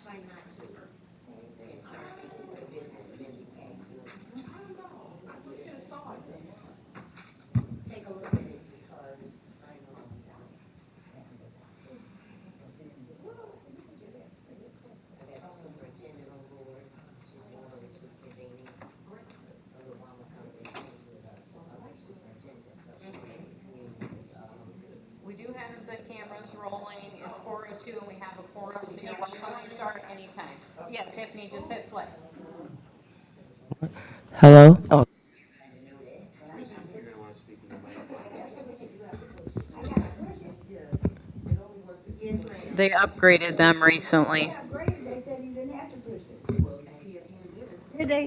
try not to. And start speaking for business and then we can. Take a look at it because I know. I got the superintendent on board, she's going over to convening of the Obama Foundation with some other superintendents of some communities. We do have the cameras rolling. It's 4:02 and we have a quorum, so you're welcome to start anytime. Yeah, Tiffany, just hit play. Hello? Oh, Yes, ma'am. They upgraded them recently.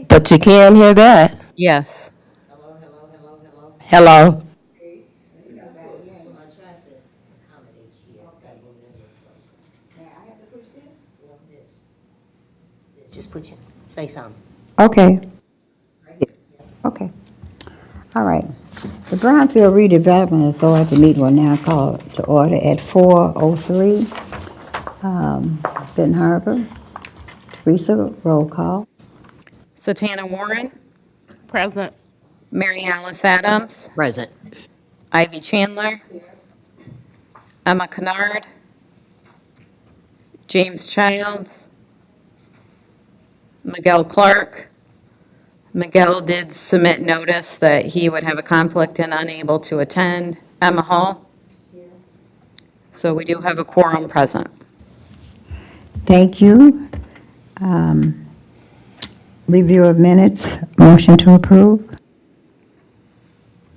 but you can hear that. Yes. Hello, hello, hello, hello. Hello? I tried to accommodate you here. Gotta move it a little closer. Now, I have to push this? No, this. Just put your, say something. Okay. Okay. All right. The Brownfield Redevelopment Authority meeting will now call to order at 4:03. Benton Harbor. Teresa, roll call. Satana Warren, Present. Mary Alice Adams, Present. Ivy Chandler, Emma Kennard, James Childs, Miguel Clark. Miguel did submit notice that he would have a conflict and unable to attend. Emma Hall. So we do have a quorum present. Thank you. Review of minutes, motion to approve.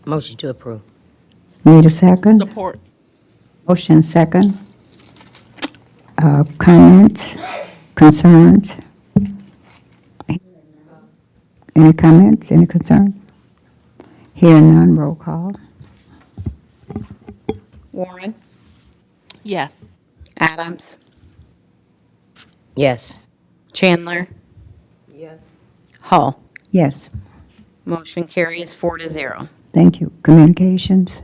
Motion to approve. Need a second? Support. Motion second. Comments, concerns? Any comments, any concerns? Hearing none, roll call. Warren, Yes. Adams, Yes. Chandler, Yes. Hall. Yes, Motion carries 4-0. thank you. Communications?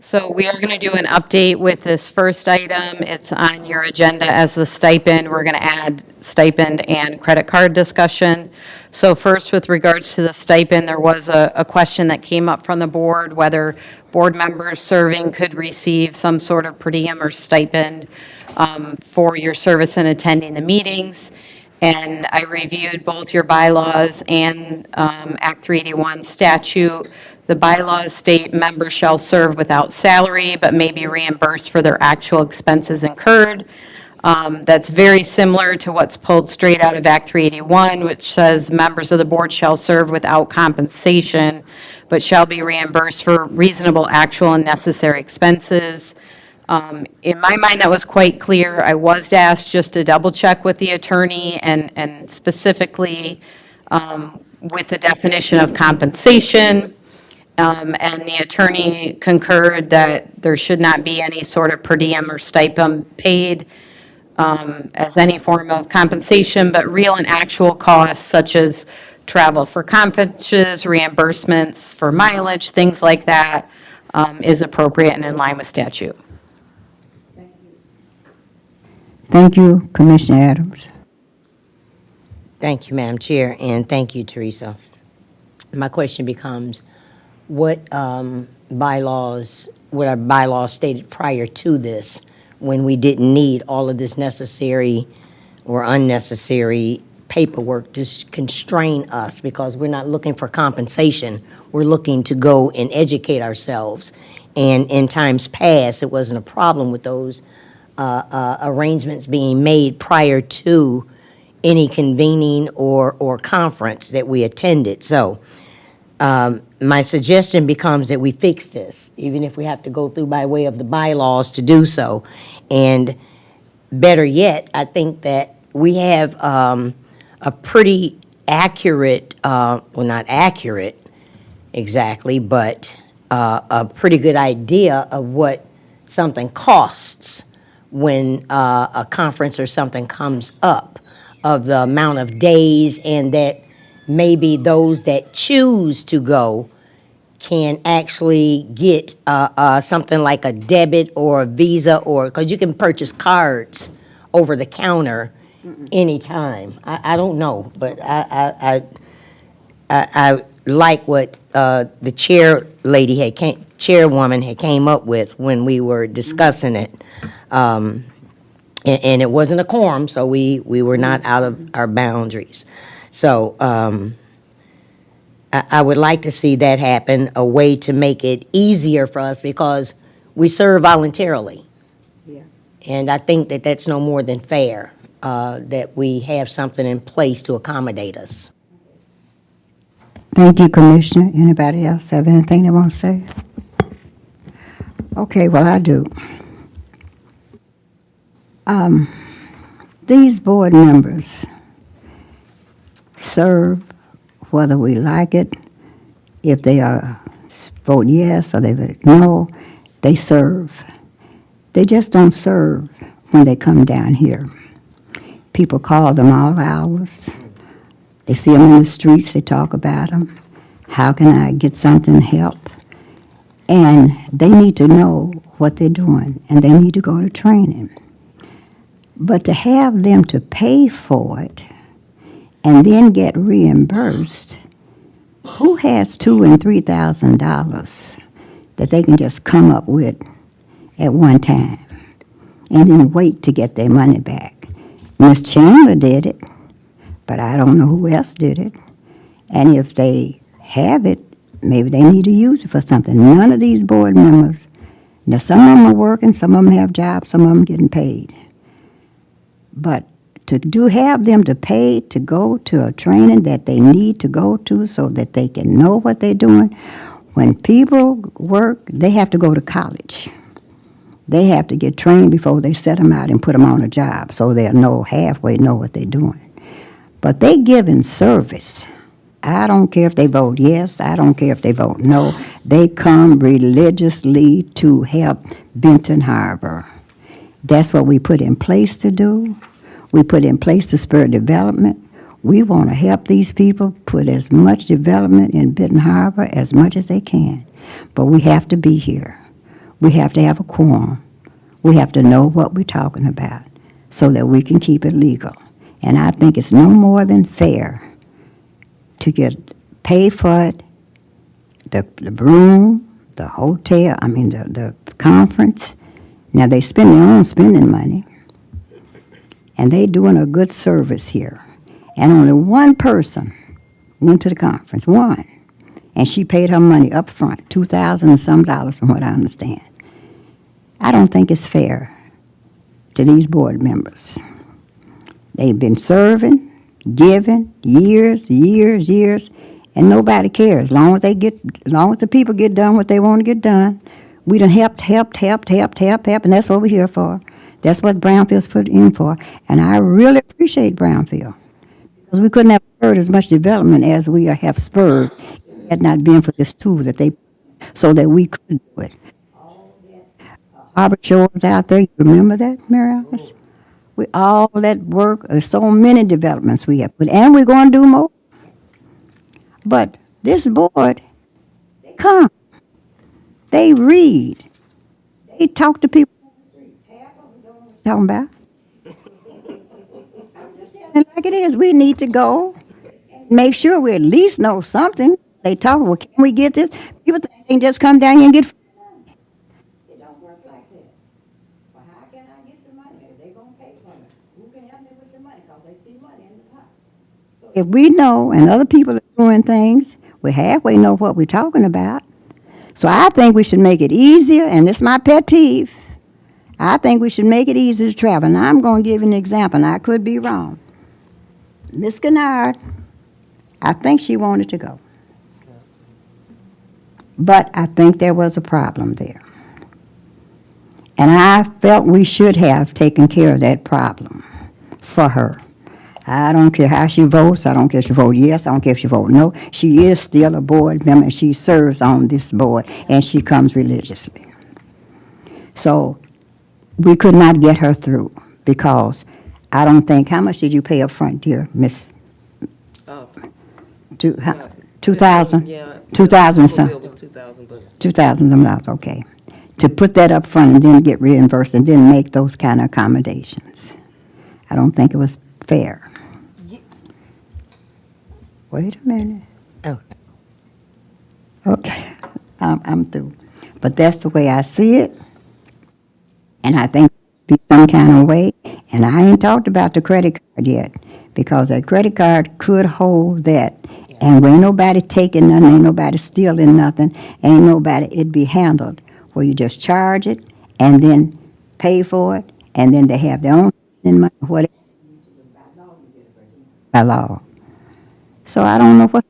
So we are going to do an update with this first item. It's on your agenda as the stipend. We're going to add stipend and credit card discussion. So first, with regards to the stipend, there was a question that came up from the board, whether board members serving could receive some sort of per diem or stipend for your service in attending the meetings. And I reviewed both your bylaws and Act 381 statute. The bylaws state members shall serve without salary, but may be reimbursed for their actual expenses incurred. That's very similar to what's pulled straight out of Act 381, which says members of the board shall serve without compensation, but shall be reimbursed for reasonable actual and necessary expenses. In my mind, that was quite clear. I was asked just to double check with the attorney and specifically with the definition of compensation. And the attorney concurred that there should not be any sort of per diem or stipend paid as any form of compensation, but real and actual costs such as travel for conferences, reimbursements for mileage, things like that, is appropriate and in line with statute. Thank you, Commissioner Adams. Thank you, Madam Chair, and thank you, Teresa. My question becomes, what are bylaws stated prior to this when we didn't need all of this necessary or unnecessary paperwork to constrain us? Because we're not looking for compensation. We're looking to go and educate ourselves. And in times past, it wasn't a problem with those arrangements being made prior to any convening or conference that we attended. So my suggestion becomes that we fix this, even if we have to go through by way of the bylaws to do so. And better yet, I think that we have a pretty accurate, well, not accurate exactly, but a pretty good idea of what something costs when a conference or something comes up, of the amount of days, and that maybe those that choose to go can actually get something like a debit or a Visa, or because you can purchase cards over the counter anytime. I don't know, but I like what the chairwoman had came up with when we were discussing it. And it wasn't a quorum, so we were not out of our boundaries. So I would like to see that happen, a way to make it easier for us because we serve voluntarily. Yeah. And I think that that's no more than fair, that we have something in place to accommodate us. Thank you, Commissioner. Anybody else have anything they want to say? Okay, well, I do. These board members serve whether we like it. If they vote yes or they vote no, they serve. They just don't serve when they come down here. People call them all hours. They see them in the streets, they talk about them. How can I get something to help? And they need to know what they're doing, and they need to go to training. But to have them to pay for it and then get reimbursed, who has $2,000 and $3,000 that they can just come up with at one time and then wait to get their money back? Miss Chandler did it, but I don't know who else did it. And if they have it, maybe they need to use it for something. None of these board members, now some of them are working, some of them have jobs, some of them getting paid. But to have them to pay to go to a training that they need to go to so that they can know what they're doing, when people work, they have to go to college. They have to get trained before they set them out and put them on a job so they'll halfway know what they're doing. But they giving service. I don't care if they vote yes, I don't care if they vote no. They come religiously to help Benton Harbor. That's what we put in place to do. We put in place to spur development. We want to help these people put as much development in Benton Harbor as much as they can. But we have to be here. We have to have a quorum. We have to know what we're talking about so that we can keep it legal. And I think it's no more than fair to pay for it, the room, the hotel, the conference. Now, they spend their own spending money, and they doing a good service here. And only one person went to the conference, one, and she paid her money up front, $2,000 and some dollars from what I understand. I don't think it's fair to these board members. They've been serving, giving, years, and nobody cares. As long as the people get done what they want to get done, we done helped, and that's what we're here for. That's what Brownfield's put in for. And I really appreciate Brownfield, because we couldn't have spurred as much development as we have spurred had not been for this tool that they, so that we could do it. Harbor Shores out there, you remember that, Mary Alice? All that work, there's so many developments we have put, and we're going to do more. But this board, they come, they read, they talk to people on the streets. Half of them don't know what they're talking about. I'm just telling it like it is. We need to go and make sure we at least know something. They talk, well, can we get this? People think they can just come down here and get free money. It don't work like that. Well, how can I get the money? If they're going to pay for it, who can help me with the money? Because they see money in the pot. So if we know and other people are doing things, we halfway know what we're talking about. So I think we should make it easier, and this is my pet peeve. I think we should make it easier to travel. And I'm going to give you an example, and I could be wrong. Miss Kennard, I think she wanted to go. But I think there was a problem there. And I felt we should have taken care of that problem for her. I don't care how she votes. I don't care if she votes yes. I don't care if she votes no. She is still a board member, and she serves on this board, and she comes religiously. So we could not get her through because I don't think, how much did you pay up front, dear Miss? 2,000? Yeah. 2,000 something. It was 2,000, but 2,000 some dollars, okay. To put that up front and then get reimbursed and then make those kind of accommodations. I don't think it was fair. Wait a minute. Okay. Okay, I'm through. But that's the way I see it. And I think be some kind of way. And I ain't talked about the credit card yet, because that credit card could hold that. And ain't nobody taking nothing, ain't nobody stealing nothing, ain't nobody, it'd be handled where you just charge it and then pay for it, and then they have their own money, whatever, by law. So I don't know what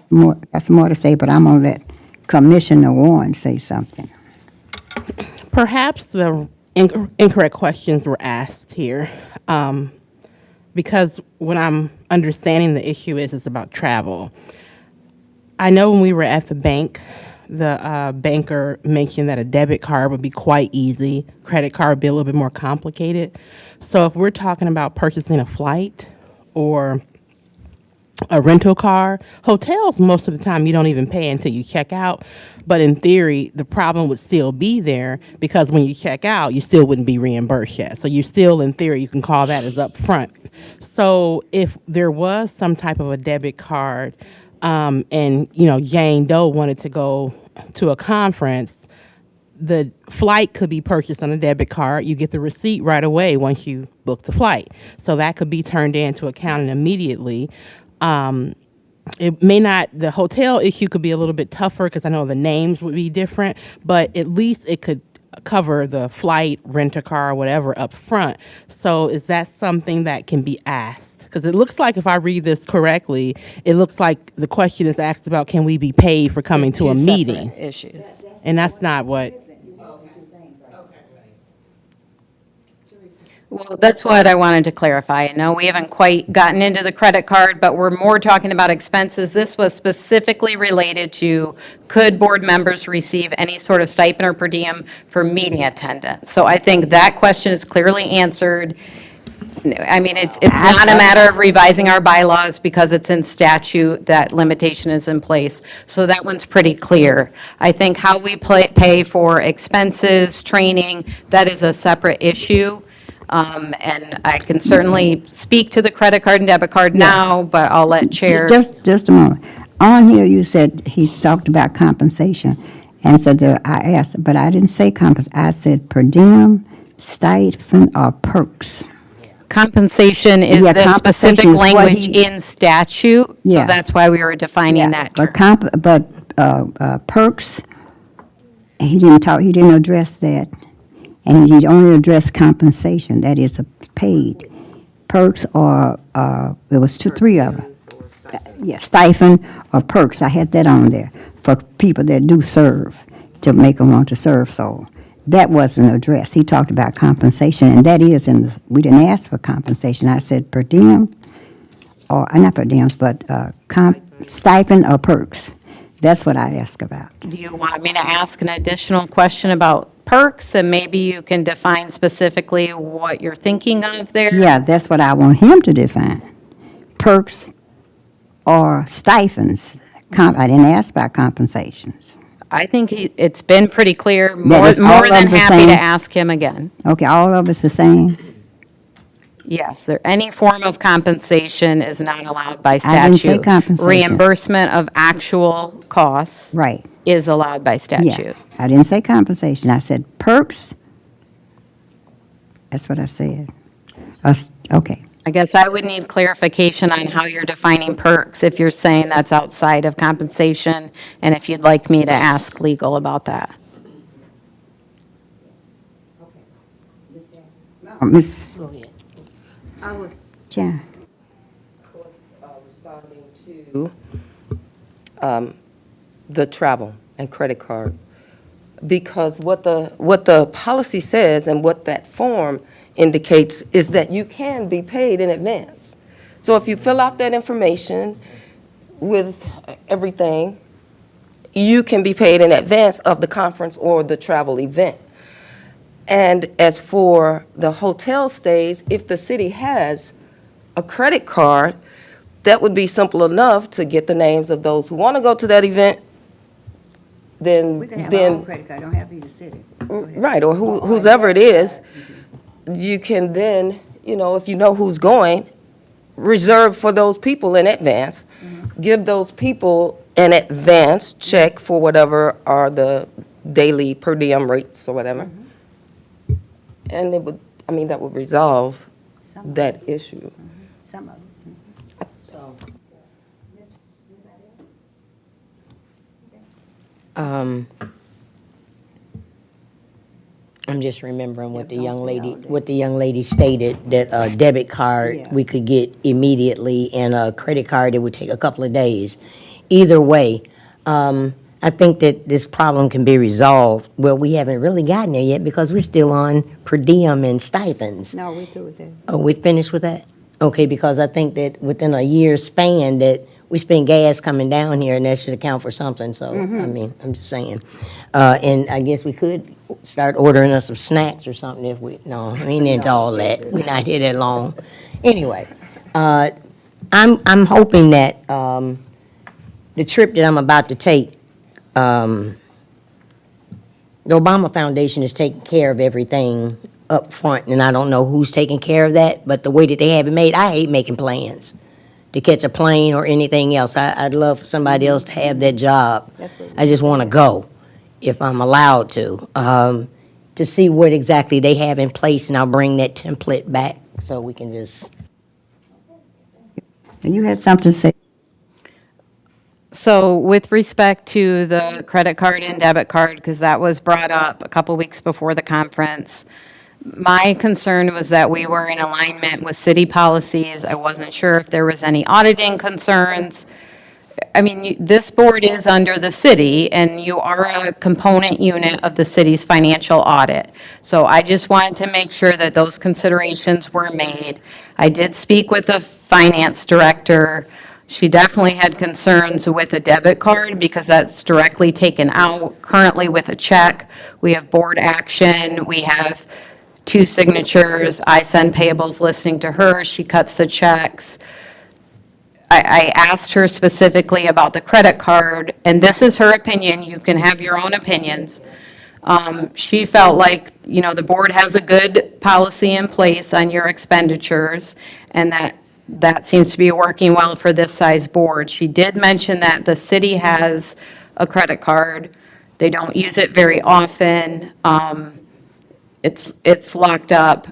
more, got some more to say, but I'm gonna let Commissioner Warren say something. Perhaps the incorrect questions were asked here, because what I'm understanding the issue is about travel. I know when we were at the bank, the banker mentioned that a debit card would be quite easy, credit card would be a little bit more complicated. So if we're talking about purchasing a flight or a rental car, hotels, most of the time you don't even pay until you check out. But in theory, the problem would still be there, because when you check out, you still wouldn't be reimbursed yet. So you still, in theory, you can call that as upfront. So if there was some type of a debit card, and Jane Doe wanted to go to a conference, the flight could be purchased on a debit card. You get the receipt right away once you book the flight. So that could be turned into accounting immediately. It may not, the hotel issue could be a little bit tougher because I know the names would be different, but at least it could cover the flight, rent a car, whatever up front. So is that something that can be asked? Because it looks like, if I read this correctly, it looks like the question is asked about, can we be paid for coming to a Two meeting? separate issues. And that's not what, Well, that's what I wanted to clarify. No, we haven't quite gotten into the credit card, but we're more talking about expenses. This was specifically related to, could board members receive any sort of stipend or per diem for meeting attendance? So I think that question is clearly answered. I mean, it's not a matter of revising our bylaws because it's in statute, that limitation is in place. So that one's pretty clear. I think how we pay for expenses, training, that is a separate issue. And I can certainly speak to the credit card and debit card now, but I'll let Chair. Just a moment. On here, you said he's talked about compensation, and so I asked, but I didn't say I said per diem, stipend, or perks. Compensation is Yeah, the compensation specific is what language he- in statute, so Yeah. that's why we were defining that term. But perks, he didn't address that. And he only addressed compensation, that is paid. Perks or, there was three of them. Yeah, stipend or perks, I had that on there, for people that do serve, to make them want to serve, so that wasn't addressed. He talked about compensation, and that is we didn't ask for compensation. I said per diem, or, not per diems, but stipend or perks. That's what I asked about. Do you want me to ask an additional question about perks, and maybe you can define specifically what you're thinking of there? Yeah, that's what I want him to define. Perks or stipends. I didn't ask about compensations. I think it's been pretty clear, That more is all more of than the happy same? to ask him again. Okay, all of it's the same? Yes, any form of compensation is not allowed by statute. I didn't say compensation. Reimbursement of actual costs Right. is allowed by Yeah. statute. I didn't say compensation. I said perks. That's what I said. Okay. I guess I would need clarification on how you're defining perks, if you're saying that's outside of compensation, and if you'd like me to ask legal about that. Miss Go ahead. Jan. Responding to the travel and credit card. Because what the policy says and what that form indicates is that you can be paid in advance. So if you fill out that information with everything, you can be paid in advance of the conference or the travel event. And as for the hotel stays, if the city has a credit card, that would be simple enough to get the names of those who want to go to that event, then, credit card, don't have to be the city. right, or whoever it is, you can then, if you know who's going, reserve for those people in advance. Give those people an advance check for whatever are the daily per diem rates or whatever. And that would resolve that issue. Some of them. I'm just remembering what the young lady stated, that a debit card Yeah. we could get immediately and a credit card it would take a couple of days. Either way, I think that this problem can be resolved. Well, we haven't really gotten there yet because we're still on per diem and stipends. No, we do that. Oh, we finished with that? Okay, because I think that within a year's span that we spend gas coming down here and that should account for something, so, I mean, I'm just saying. And I guess we could start ordering us some snacks or something if we, no, I ain't into all that. We're not here that long. Anyway, I'm hoping that, the trip that I'm about to take, the Obama Foundation is taking care of everything up front, and I don't know who's taking care of that, but the way that they have it made, I hate making plans to catch a plane or anything else. I'd love for somebody else to have that job. That's what I just want to go, if I'm allowed to see what exactly they have in place, and I'll bring that template back so we can just. You had something to say? So with respect to the credit card and debit card, because that was brought up a couple weeks before the conference, my concern was that we were in alignment with city policies. I wasn't sure if there was any auditing concerns. I mean, this board is under the city, and you are a component unit of the city's financial audit. So I just wanted to make sure that those considerations were made. I did speak with the finance director. She definitely had concerns with a debit card because that's directly taken out. Currently with a check, we have board action, we have 2 signatures. I send payables listing to her, she cuts the checks. I asked her specifically about the credit card, and this is her opinion, you can have your own opinions. She felt like, the board has a good policy in place on your expenditures, and that seems to be working well for this size board. She did mention that the city has a credit card. They don't use it very often. It's locked up.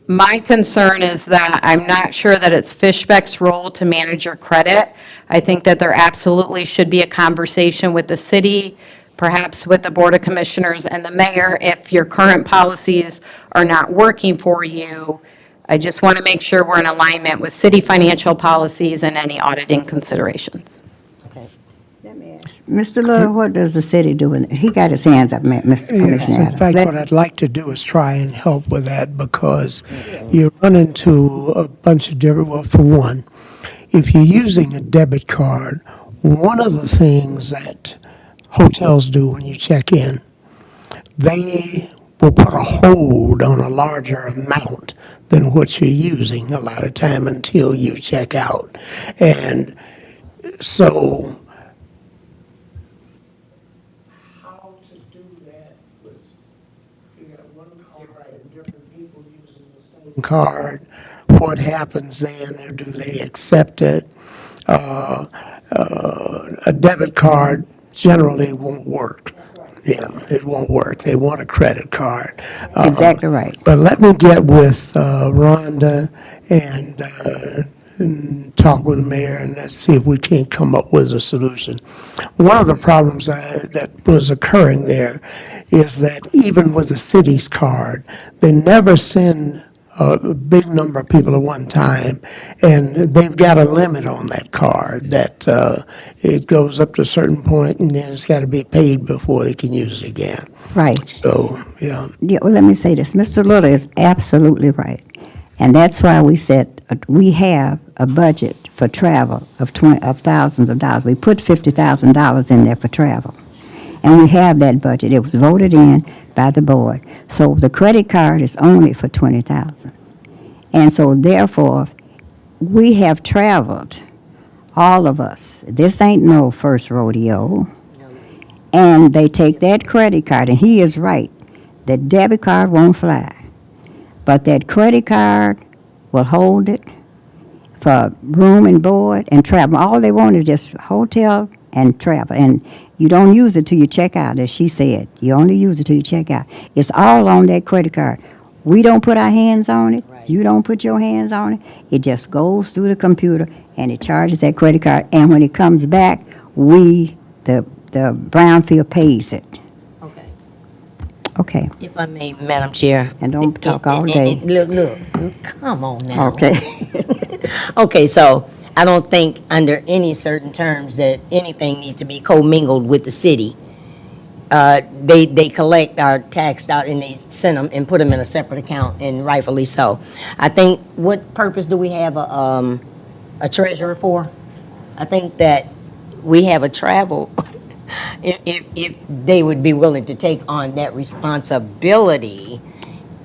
My concern is that I'm not sure that it's Fishbeck's role to manage your credit. I think that there absolutely should be a conversation with the city, perhaps with the Board of Commissioners and the mayor, if your current policies are not working for you. I just want to make sure we're in alignment with city financial policies and any auditing considerations. Okay. Let me ask. Mr. Little, what does the city do? He got his hands up, Mr. Yes, Commissioner in Adams. fact, what I'd like to do is try and help with that because you run into a bunch of different, well, for one, if you're using a debit card, one of the things that hotels do when you check in, they will put a hold on a larger amount than what you're using a lot of time until you check out. And so how to do that with, you got one card and different people using the same card, what happens then, or do they accept it? A debit card generally won't work. Yeah, it won't work. They want a credit card. That's exactly right. But let me get with Rhonda and talk with the mayor and let's see if we can't come up with a solution. One of the problems that was occurring there is that even with the city's card, they never send a big number of people at one time, and they've got a limit on that card that it goes up to a certain point and then it's got to be paid before they can use it again. Right. So, yeah. Yeah, well, let me say this. Mr. Little is absolutely right. And that's why we said we have a budget for travel of thousands of dollars. We put $50,000 in there for travel. And we have that budget. It was voted in by the board. So the credit card is only for $20,000. And so therefore, we have traveled, all of us. This ain't no first rodeo. And they take that credit card, and he is right. The debit card won't fly. But that credit card will hold it for room and board and travel. All they want is just hotel and travel. And you don't use it till you check out, as she said. You only use it till you check out. It's all on that credit card. We don't put our hands on it. Right. You don't put your hands on it. It just goes through the computer and it charges that credit card. And when it comes back, the Brownfield pays it. Okay. Okay. If I may, Madam Chair. And don't talk all day. Look, come on now. Okay. Okay, so I don't think under any certain terms that anything needs to be commingled with the city. They collect our tax dollars and they send them and put them in a separate account, and rightfully so. I think, what purpose do we have a treasurer for? I think that we have a travel, if they would be willing to take on that responsibility,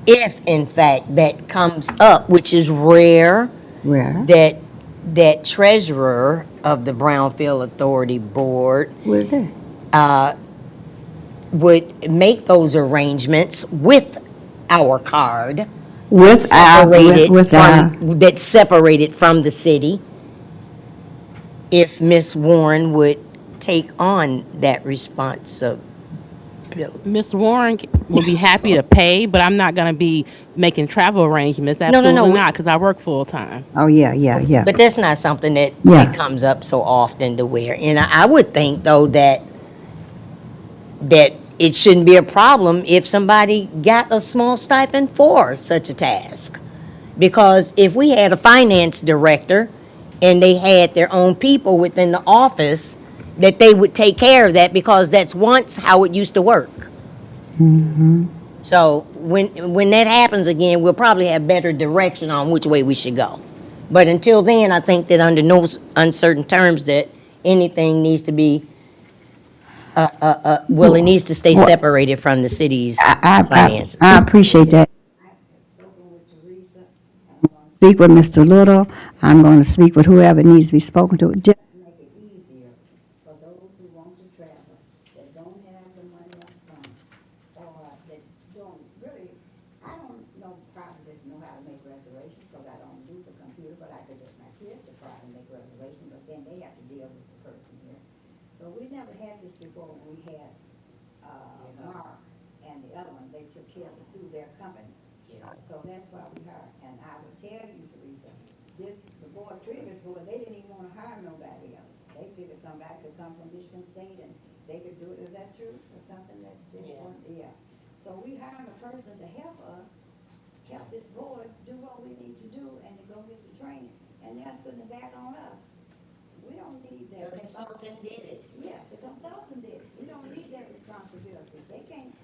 if in fact that comes up, which is rare, Where? that treasurer of the Brownfield Authority Board Where's that? would make those arrangements with our card, With our, with our, that's separated from the city, if Ms. Warren would take on that responsibility. Ms. Warren will be happy to pay, but I'm not going to be making travel arrangements. no, Absolutely we- not, because I work full-time. oh, yeah. But that's not something that, Yeah. that comes up so often to where, and I would think though that it shouldn't be a problem if somebody got a small stipend for such a task. Because if we had a finance director and they had their own people within the office, that they would take care of that, because that's once how it used to work. So when that happens again, we'll probably have better direction on which way we should go. But until then, I think that under no uncertain terms that anything needs to be, well, it needs to stay separated from the city's finances. I appreciate that. Speak with Mr. Little. I'm going to speak with whoever needs to be spoken to. Just make it easier for those who want to travel, that don't have the money up front, or that don't really, I don't know, probably just know how to make reservations, because I don't do the computer, but I could get my kids to probably make reservations, but then they have to deal with the person here. So we never had this before when we had, Mark and the other one, they took care of it through their company. So that's why we hired, and I would tell you, Teresa, the board, previous board, they didn't even want to hire nobody else. They figured somebody could come from Michigan State and they could do it. Is that true? Or something that they want? Yeah. So we hired a person to help us, help this board do what we need to do and to go get the training. And that's putting it back on us. We don't need that. The consultant did it. Yeah, the consultant did it. We don't need that responsibility. They can't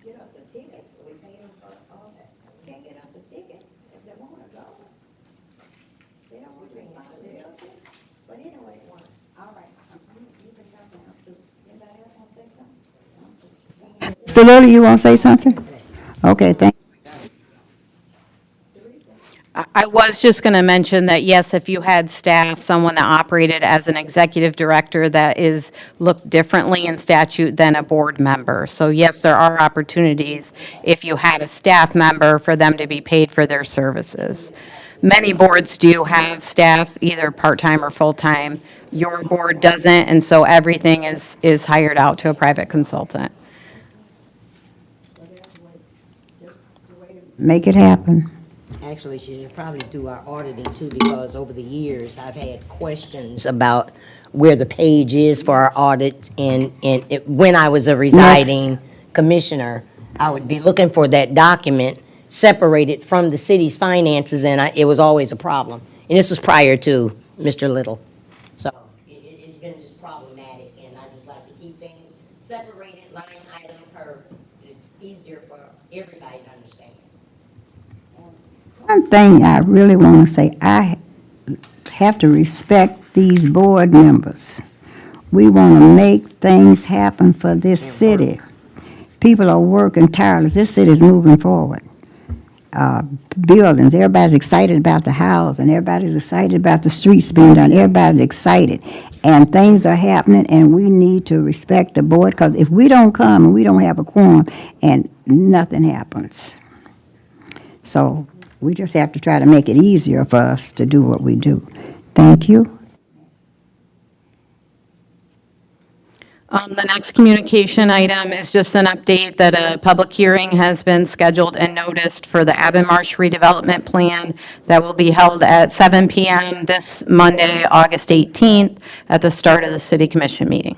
get us a ticket. We pay them for all that. Can't get us a ticket if they want to go. They don't want the responsibility. But anyway, all right, you can talk now too. Anybody else want to say something? Mr. Little, you want to say something? Okay, thank you. I was just going to mention that, yes, if you had staff, someone that operated as an executive director, that is looked differently in statute than a board member. So yes, there are opportunities if you had a staff member for them to be paid for their services. Many boards do have staff, either part-time or full-time. Your board doesn't, and so everything is hired out to a private consultant. Make it happen. Actually, she should probably do our auditing too, because over the years, I've had questions about where the page is for our audit, and when I was a residing commissioner, I would be looking for that document separated from the city's finances, and it was always a problem. And this was prior to Mr. Little. So it's been just problematic, and I just like to keep things separated, line item per, it's easier for everybody to understand. One thing I really want to say, I have to respect these board members. We want to make things happen for this city. People are working tireless. This city is moving forward. Buildings, everybody's excited about the house, and everybody's excited about the streets being done. Everybody's excited. And things are happening, and we need to respect the board, because if we don't come and we don't have a quorum, and nothing happens. So we just have to try to make it easier for us to do what we do. Thank you. The next communication item is just an update that a public hearing has been scheduled and noticed for the Abin Marsh redevelopment plan that will be held at 7 PM this Monday, August 18th, at the start of the city commission meeting.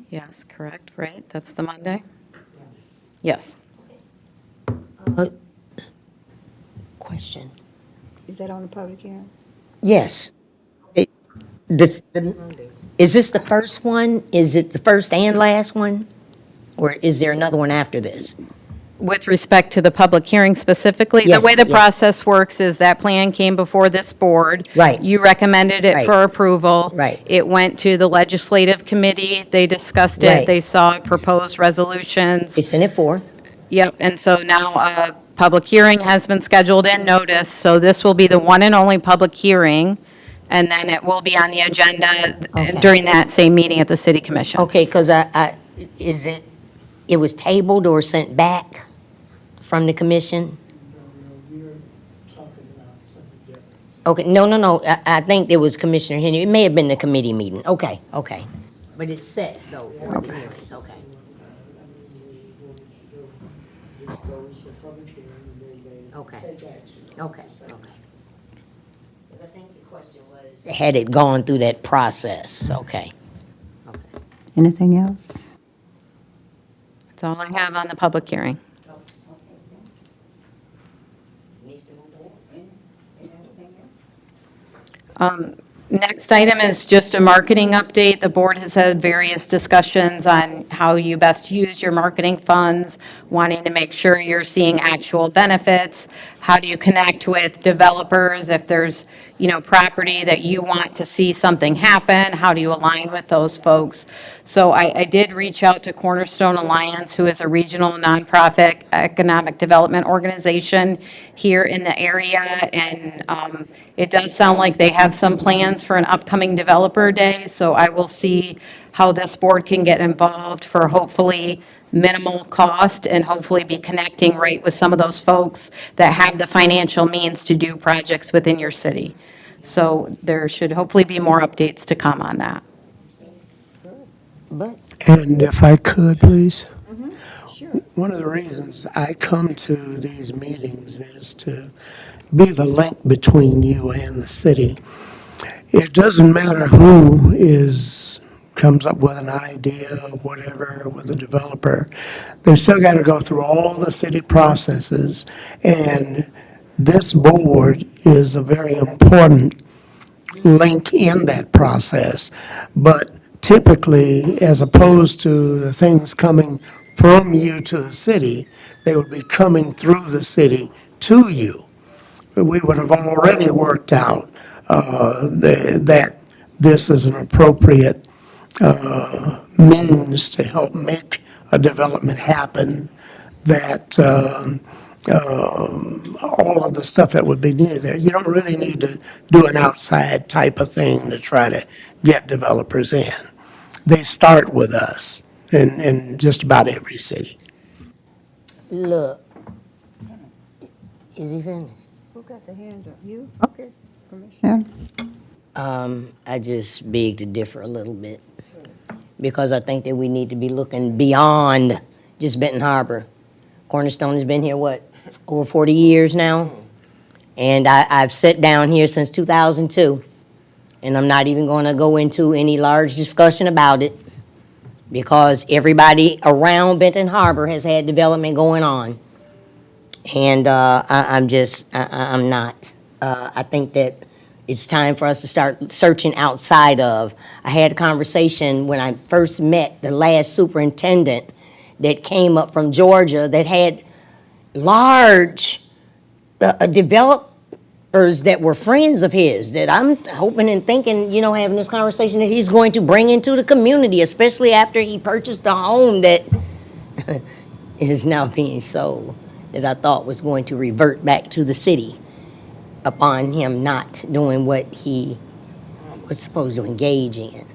Yes, correct, right? That's the Monday? Yes. Question. Is that on the public hearing? Yes. Is this the first one? Is it the first and last one? Or is there another one after this? With respect to the public hearing specifically, the Yes, way the yes. process works is that plan came before this board. Right. You recommended it Right. for approval. Right. It went to the legislative committee. They discussed Right. it. They saw proposed resolutions. It's in it for? Yep, and so now a public hearing has been scheduled and noticed, so this will be the one and only public hearing, and then it will be on the agenda Okay. during that same meeting at the city commission. Okay, because it was tabled or sent back from the commission? Okay, no, I think it was Commissioner Henry, it may have been the committee meeting, okay. But it's set, though, for the hearings, okay. Okay. Okay. Because I think the question was, had it gone through that process, okay. Anything else? That's all I have on the public hearing. Next item is just a marketing update. The board has had various discussions on how you best use your marketing funds, wanting to make sure you're seeing actual benefits. How do you connect with developers if there's, property that you want to see something happen? How do you align with those folks? So I did reach out to Cornerstone Alliance, who is a regional nonprofit economic development organization here in the area, and it does sound like they have some plans for an upcoming developer day, so I will see how this board can get involved for hopefully minimal cost and hopefully be connecting right with some of those folks that have the financial means to do projects within your city. So there should hopefully be more updates to come on that. But, And if I could, please? One of the reasons I come to these meetings is to be the link between you and the city. It doesn't matter who comes up with an idea or whatever with a developer. They've still got to go through all the city processes, and this board is a very important link in that process. But typically, as opposed to the things coming from you to the city, they would be coming through the city to you. We would have already worked out that this is an appropriate means to help make a development happen, that all of the stuff that would be needed there. You don't really need to do an outside type of thing to try to get developers in. They start with us in just about every city. look, is he finished? Who got the hands up? You? Okay, Commissioner. I just beg to differ a little bit, because I think that we need to be looking beyond just Benton Harbor. Cornerstone has been here, over 40 years now? And I've sat down here since 2002, and I'm not even going to go into any large discussion about it, because everybody around Benton Harbor has had development going on. And I'm not. I think that it's time for us to start searching outside of. I had a conversation when I first met the last superintendent that came up from Georgia that had large developers that were friends of his, that I'm hoping and thinking, having this conversation, that he's going to bring into the community, especially after he purchased a home that is now being sold, that I thought was going to revert back to the city upon him not doing what he was supposed to engage in.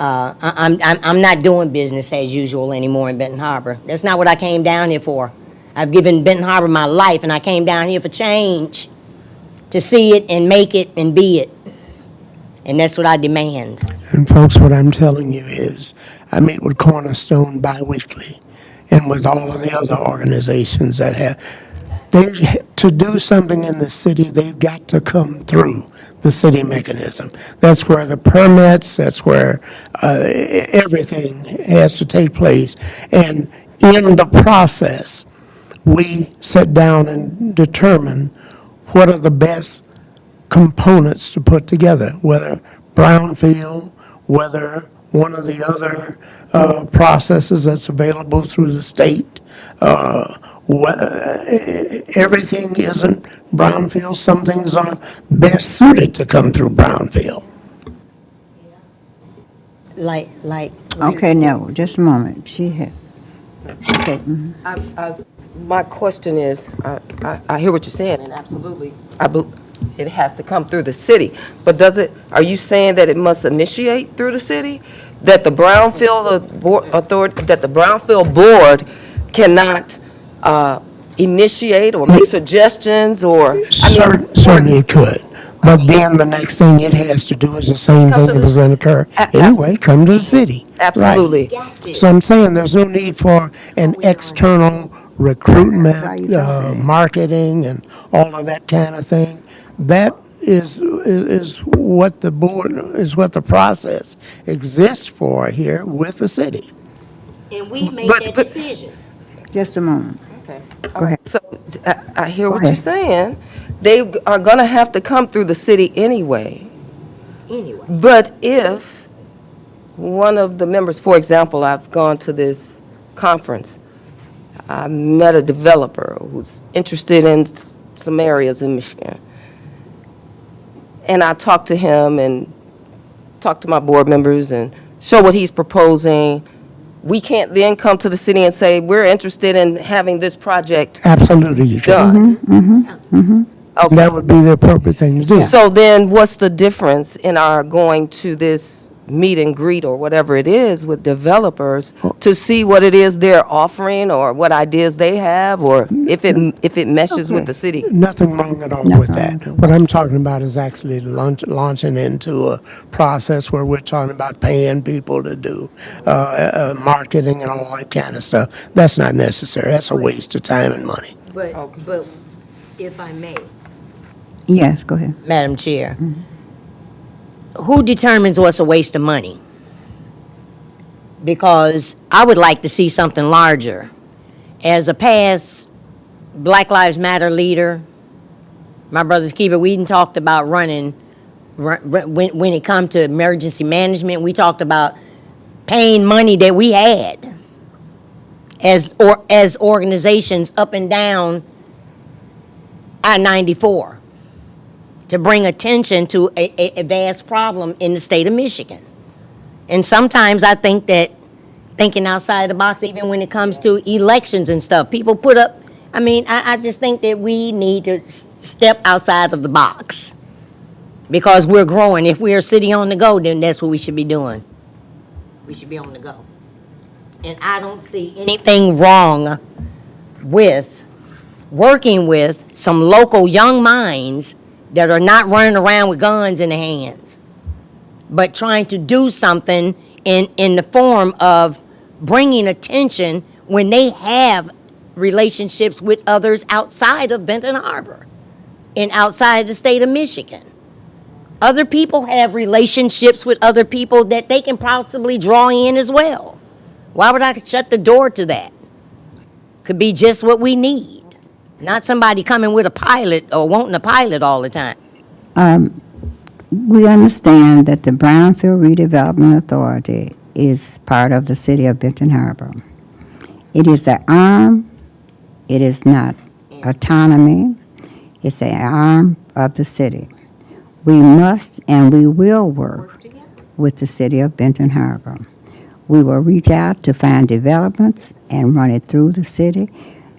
I'm not doing business as usual anymore in Benton Harbor. That's not what I came down here for. I've given Benton Harbor my life, and I came down here for change, to see it and make it and be it. And that's what I demand. And folks, what I'm telling you is, I meet with Cornerstone biweekly, and with all of the other organizations that have, to do something in the city, they've got to come through the city mechanism. That's where the permits, that's where everything has to take place. And in the process, we sit down and determine what are the best components to put together, whether Brownfield, whether one of the other processes that's available through the state. Everything isn't Brownfield. Some things are best suited to come through Brownfield. Like. Okay, now, just a moment. She had, okay. Mhm. My question is, I hear what you're saying, and absolutely, it has to come through the city. But are you saying that it must initiate through the city? That the Brownfield authority, that the Brownfield board cannot initiate or make suggestions or? Certainly it could. But then the next thing it has to do is the same thing that was going to occur anyway, come to the city. Absolutely. Right. So I'm saying there's no need for an external recruitment, marketing, and all of that kind of thing. That is what the board, is what the process exists for here with the city. And we make But- that but- decision. Just a moment. Okay. Go ahead. So I hear what Go you're ahead. saying. They are going to have to come through the city anyway. Anyway. But if one of the members, for example, I've gone to this conference, I met a developer who's interested in some areas in Michigan. And I talked to him and talked to my board members and show what he's proposing. We can't then come to the city and say, we're interested in having this project Absolutely you can. done. Okay. That would be the appropriate thing to do. So then what's the difference in our going to this meet and greet or whatever it is with developers to see what it is they're offering or what ideas they have or if it meshes with the city? Nothing wrong at all Nothing with wrong that. with it. What I'm talking about is actually launching into a process where we're talking about paying people to do marketing and all that kind of stuff. That's not necessary. That's a waste of time and money. But if I may, Yes, go ahead. Madam Chair, who determines what's a waste of money? Because I would like to see something larger. As a past Black Lives Matter leader, my brother's keeper, we talked about running, when it come to emergency management, we talked about paying money that we had as organizations up and down I-94 to bring attention to a vast problem in the state of Michigan. And sometimes I think that thinking outside the box, even when it comes to elections and stuff, people put up, I just think that we need to step outside of the box because we're growing. If we're a city on the go, then that's what we should be doing. We should be on the go. And I don't see anything wrong with working with some local young minds that are not running around with guns in their hands, but trying to do something in the form of bringing attention when they have relationships with others outside of Benton Harbor and outside the state of Michigan. Other people have relationships with other people that they can possibly draw in as well. Why would I shut the door to that? Could be just what we need. Not somebody coming with a pilot or wanting a pilot all the time. We understand that the Brownfield Redevelopment Authority is part of the city of Benton Harbor. It is an arm, it is not autonomy, it's an arm of the city. We must and we will work with the city of Benton Harbor. We will reach out to find developments and run it through the city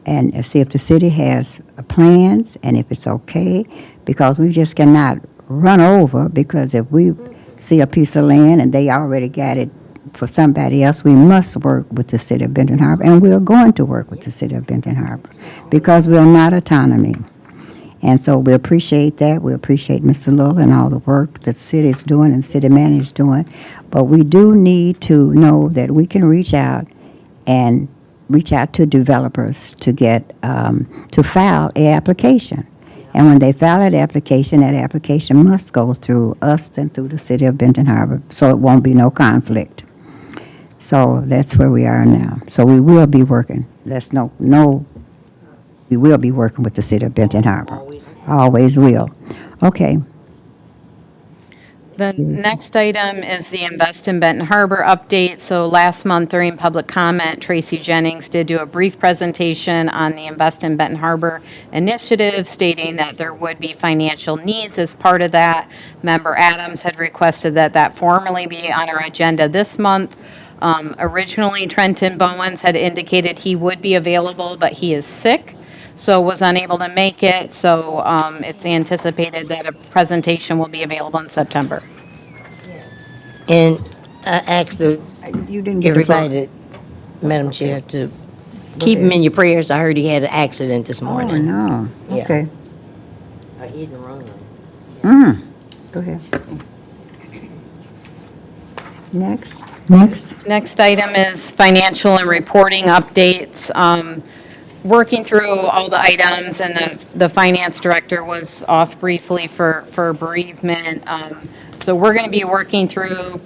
and see if the city has plans and if it's okay, because we just cannot run over, because if we see a piece of land and they already got it for somebody else, we must work with the city of Benton Harbor, and we're going to work with the city of Benton Harbor because we're not autonomy. And so we appreciate that. We appreciate Mr. Little and all the work that the city is doing and city manager is doing. But we do need to know that we can reach out to developers to get, to file a application. And when they file that application must go through us and through the city of Benton Harbor, so it won't be no conflict. So that's where we are now. So we will be working. We will be working with the city of Benton Harbor. Always will. Okay. The next item is the Invest in Benton Harbor update. So last month during public comment, Tracy Jennings did do a brief presentation on the Invest in Benton Harbor initiative, stating that there would be financial needs as part of that. Member Adams had requested that that formally be on our agenda this month. Originally, Trenton Bowens had indicated he would be available, but he is sick, so was unable to make it. So it's anticipated that a presentation will be available in September. And I asked You didn't get the floor. everybody, Madam Chair, to keep him in your prayers. I heard he had an accident this Oh, morning. no. Yeah. Okay. A hit and run. Go ahead. Next. Next item is financial and reporting updates. Working through all the items, and the finance director was off briefly for bereavement. So we're going to be working through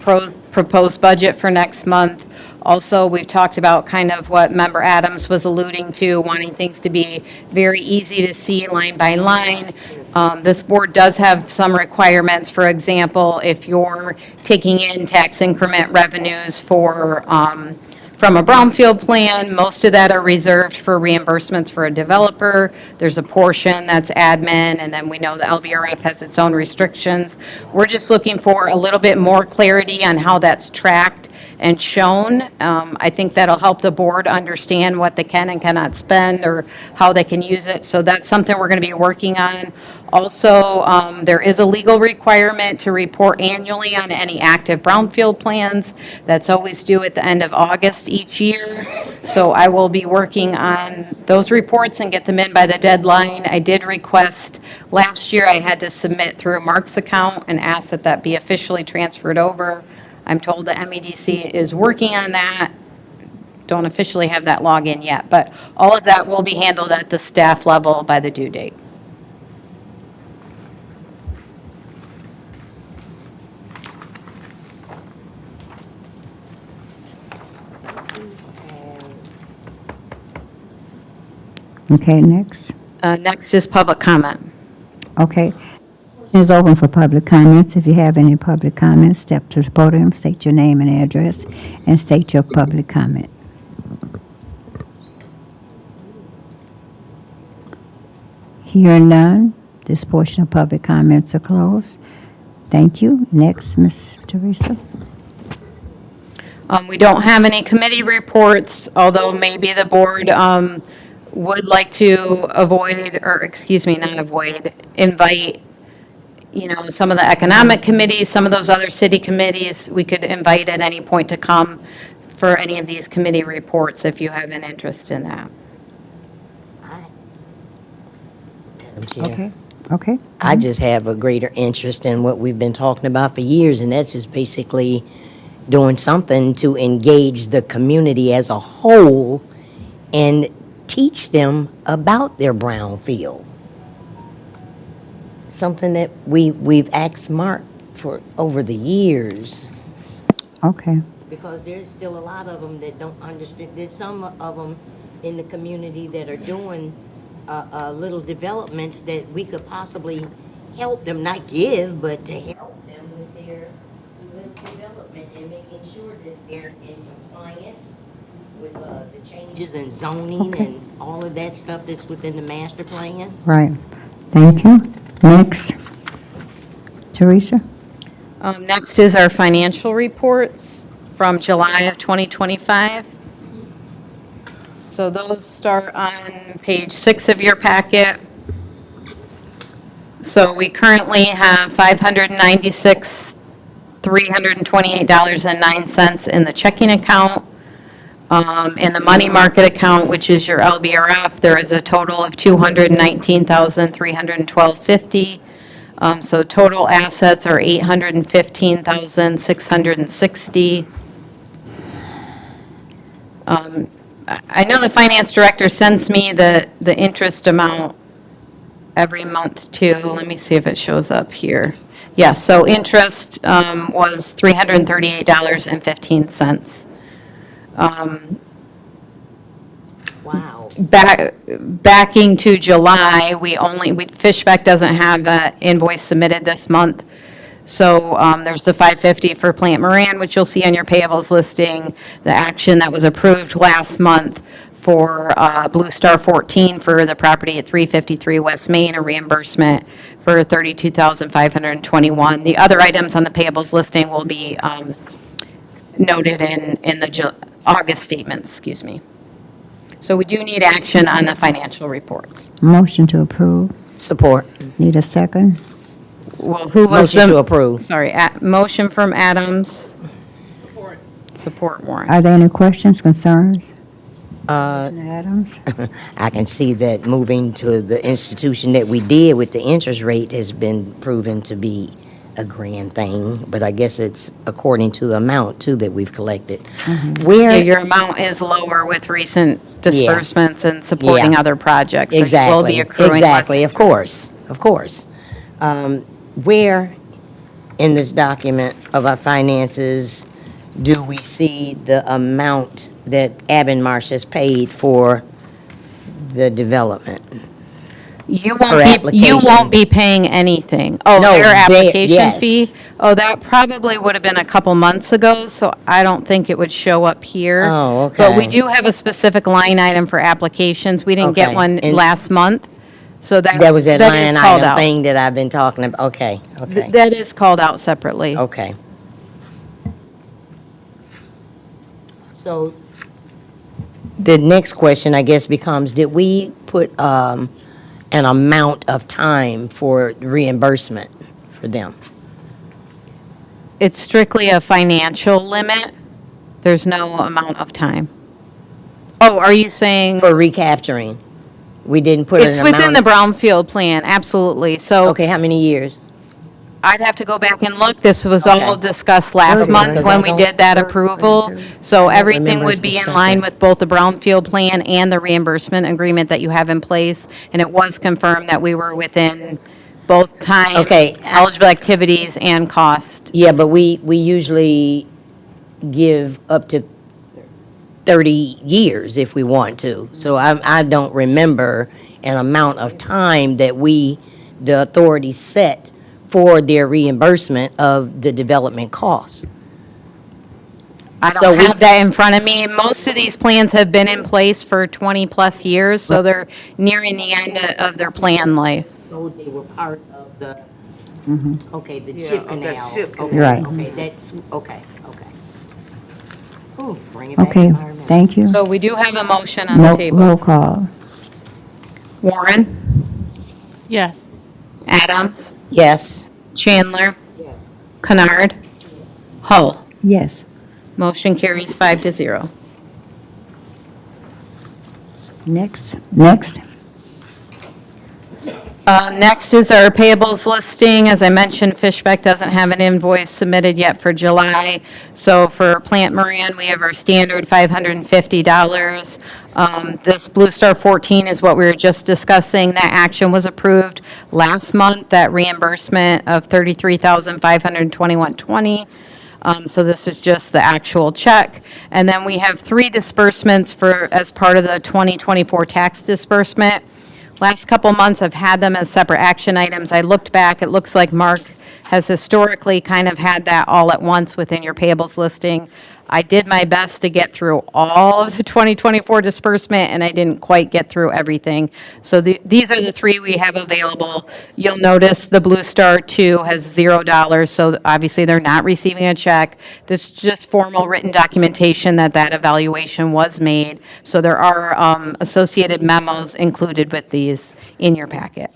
proposed budget for next month. Also, we've talked about kind of what Member Adams was alluding to, wanting things to be very easy to see line by line. This board does have some requirements. For example, if you're taking in tax increment revenues from a Brownfield plan, most of that are reserved for reimbursements for a developer. There's a portion that's admin, and then we know the LBRF has its own restrictions. We're just looking for a little bit more clarity on how that's tracked and shown. I think that'll help the board understand what they can and cannot spend, or how they can use it. So that's something we're going to be working on. Also, there is a legal requirement to report annually on any active Brownfield plans. That's always due at the end of August each year. So I will be working on those reports and get them in by the deadline. I did request, last year I had to submit through Mark's account and ask that that be officially transferred over. I'm told the MEDC is working on that. Don't officially have that login yet, but all of that will be handled at the staff level by the due date. Okay, next. Next is public comment. Okay. It's open for public comments. If you have any public comments, step to the podium, state your name and address, and state your public comment. Hearing none, this portion of public comments are closed. Thank you. Next, Ms. Teresa. We don't have any committee reports, although maybe the board would like to invite, some of the economic committees, some of those other city committees, we could invite at any point to come for any of these committee reports if you have an interest in that. Madam Chair. Okay. I just have a greater interest in what we've been talking about for years, and that's just basically doing something to engage the community as a whole and teach them about their brownfield. Something that we've asked Mark for over the years. Okay. Because there's still a lot of them that don't understand. There's some of them in the community that are doing little developments that we could possibly help them, not give, but to help them with their little development and making sure that they're in compliance with the changes in zoning and all of that stuff that's within the master plan. Right. Thank you. Next. Teresa? Next is our financial reports from July of 2025. So those start on page 6 of your packet. So we currently have $328.09 in the checking account. In the money market account, which is your LBRF, there is a total of $219,312.50. So total assets are $815,660. I know the finance director sends me the interest amount every month too. Let me see if it shows up here. Yes, so interest was $338.15. Wow. Backing to July, Fishbeck doesn't have an invoice submitted this month. So there's the 550 for Plant Moran, which you'll see on your payables listing, the action that was approved last month for Blue Star 14 for the property at 353 West Main, a reimbursement for $32,521. The other items on the payables listing will be noted in the August statements, excuse me. So we do need action on the financial reports. Motion to approve. Support. Need a second? Well, who was the? Motion to approve. Sorry, motion from Adams. Support Warren. Are there any questions, concerns? Uh, Commissioner Adams? I can see that moving to the institution that we did with the interest rate has been proven to be a grand thing, but I guess it's according to the amount too that we've collected. Yeah, Where, your amount is lower with recent disbursements and supporting Yeah. other projects. So you will exactly, be accruing less exactly, of course, of course. Where in this document of our finances do we see the amount that Abinmarsh has paid for the development? You per you won't application. be paying anything. Oh, No, their they- application yes. fee? Oh, that probably would have been a couple months ago, so I don't think it would show up here. Oh, But we okay. do have a specific line item for applications. We didn't get Okay, one and- last month, so that That was that is line called item out. thing that I've been talking about, okay, okay, That is called out separately. okay. So the next question, I guess, becomes, did we put an amount of time for reimbursement for them? It's strictly a financial limit. There's no amount of time. Oh, are you saying? For recapturing? We didn't put an It's amount? within the Brownfield plan, absolutely. So Okay, how many years? I'd have to go back and look. This was all Okay. discussed last Okay, month because when I we don't- did that approval. So everything remember us would be in discussing. line with both the Brownfield plan and the reimbursement agreement that you have in place. And it was confirmed that we were within both time, Okay. eligible activities and cost. Yeah, but we usually give up to 30 years if we want to. So I don't remember an amount of time that the authority set for their reimbursement of the development costs. I So don't we- have that in front of me. Most of these plans have been in place for 20-plus years, so they're nearing the end of their plan life. So they were part of the, okay, the Yeah, ship of canal. that ship Okay, canal. Right. Okay, that's, okay, okay. Ooh, bring it back Okay, to my remembrance. thank you. So we do have a motion on the No, table. roll call. Warren? Yes. Adams? Yes. Chandler? Kennard? Hull? Yes. Motion carries 5-0. Next. Next is our payables listing. As I mentioned, Fishbeck doesn't have an invoice submitted yet for July. So for Plant Moran, we have our standard $550. This Blue Star 14 is what we were just discussing. That action was approved last month, that reimbursement of $33,521.20. So this is just the actual check. And then we have 3 disbursements as part of the 2024 tax disbursement. Last couple months, I've had them as separate action items. I looked back, it looks like Mark has historically kind of had that all at once within your payables listing. I did my best to get through all of the 2024 disbursement, and I didn't quite get through everything. So these are the 3 we have available. You'll notice the Blue Star 2 has $0, so obviously they're not receiving a check. This is just formal written documentation that evaluation was made. So there are associated memos included with these in your packet.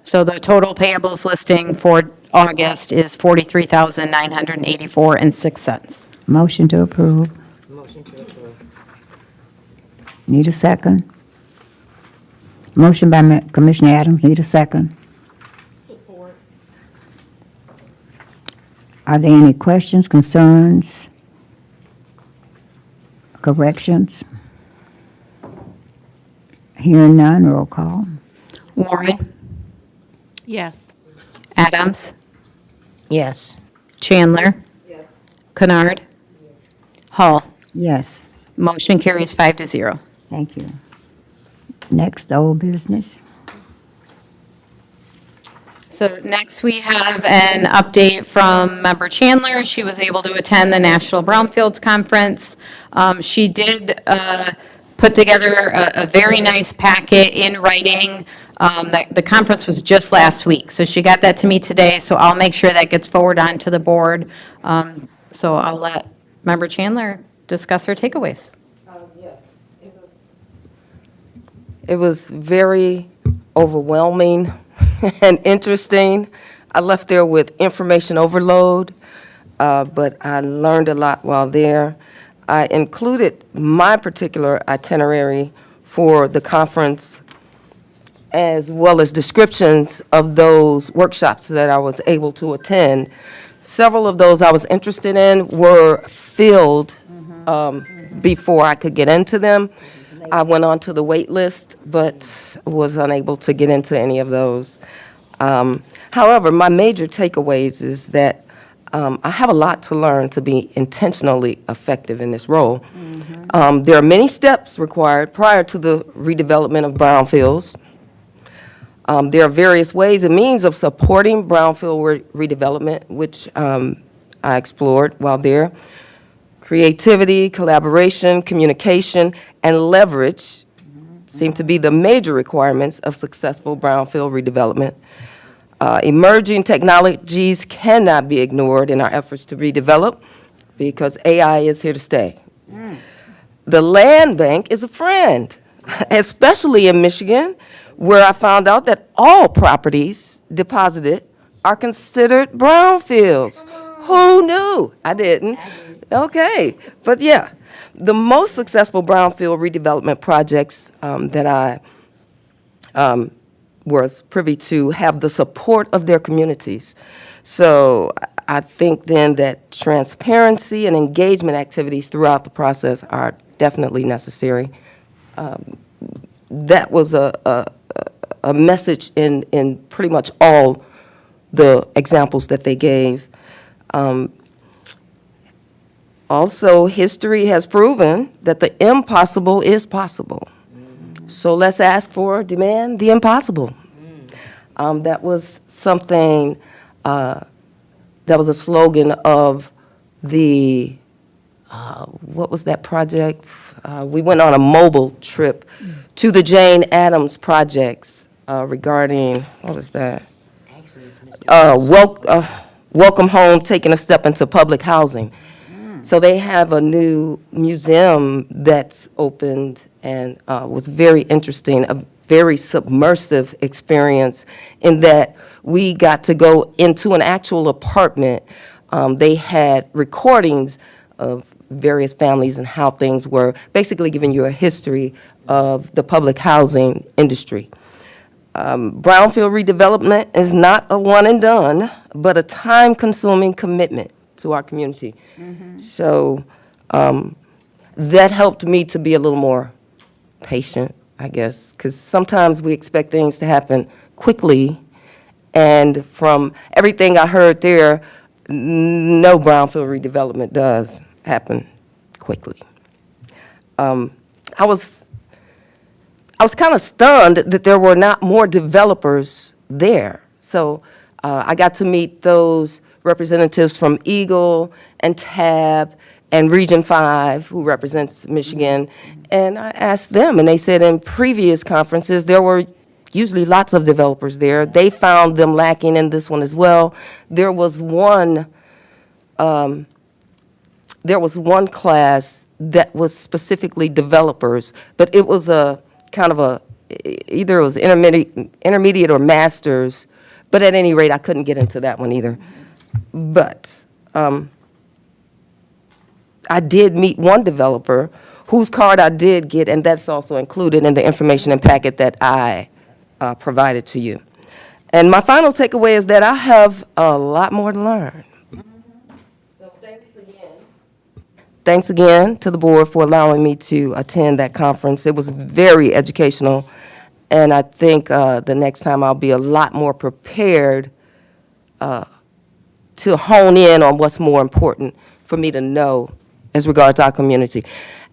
So the total payables listing for August is 43,984 and 6 cents. Motion to approve. Need a second? Motion by Commissioner Adams, need a second? Support. Are there any questions, concerns, corrections? Hearing none, roll call. Warren, Yes. Adams, Yes. Chandler. Yes. Kennard. Hall. Yes, Motion carries 5-0. thank you. Next, old business. So next we have an update from Member Chandler. She was able to attend the National Brownfields Conference. She did put together a very nice packet in writing. The conference was just last week, so she got that to me today, so I'll make sure that gets forwarded on to the board. So I'll let Member Chandler discuss her takeaways. It was very overwhelming and interesting. I left there with information overload, but I learned a lot while there. I included my particular itinerary for the conference as well as descriptions of those workshops that I was able to attend. Several of those I was interested in were filled before I could get into them. I went on to the wait list, but was unable to get into any of those. However, my major takeaways is that I have a lot to learn to be intentionally effective in this role. There are many steps required prior to the redevelopment of brownfields. There are various ways and means of supporting brownfield redevelopment, which I explored while there. Creativity, collaboration, communication, and leverage seem to be the major requirements of successful brownfield redevelopment. Emerging technologies cannot be ignored in our efforts to redevelop because AI is here to stay. The land bank is a friend, especially in Michigan, where I found out that all properties deposited are considered brownfields. Who knew? I didn't. Okay, but yeah, the most successful brownfield redevelopment projects that I was privy to have the support of their communities. So I think then that transparency and engagement activities throughout the process are definitely necessary. That was a message in pretty much all the examples that they gave. Also, history has proven that the impossible is possible. So let's ask for, demand the impossible. That was something, that was a slogan of the, what was that project? We went on a mobile trip to the Jane Addams projects regarding, what was that? Welcome Home, taking a step into public housing. So they have a new museum that's opened and was very interesting, a very submersive experience in that we got to go into an actual apartment. They had recordings of various families and how things were, basically giving you a history of the public housing industry. Brownfield redevelopment is not a one and done, but a time-consuming commitment to our community. So that helped me to be a little more patient, I guess, because sometimes we expect things to happen quickly, and from everything I heard there, no brownfield redevelopment does happen quickly. I was kind of stunned that there were not more developers there. So I got to meet those representatives from Eagle and TAB and Region 5, who represents Michigan, and I asked them, and they said in previous conferences, there were usually lots of developers there. They found them lacking in this one as well. There was one class that was specifically developers, but it was a kind of either it was intermediate or master's, but at any rate, I couldn't get into that one either. But I did meet one developer whose card I did get, and that's also included in the information and packet that I provided to you. And my final takeaway is that I have a lot more to learn. So thanks again to the board for allowing me to attend that conference. It was very educational, and I think the next time I'll be a lot more prepared to hone in on what's more important for me to know as regards our community.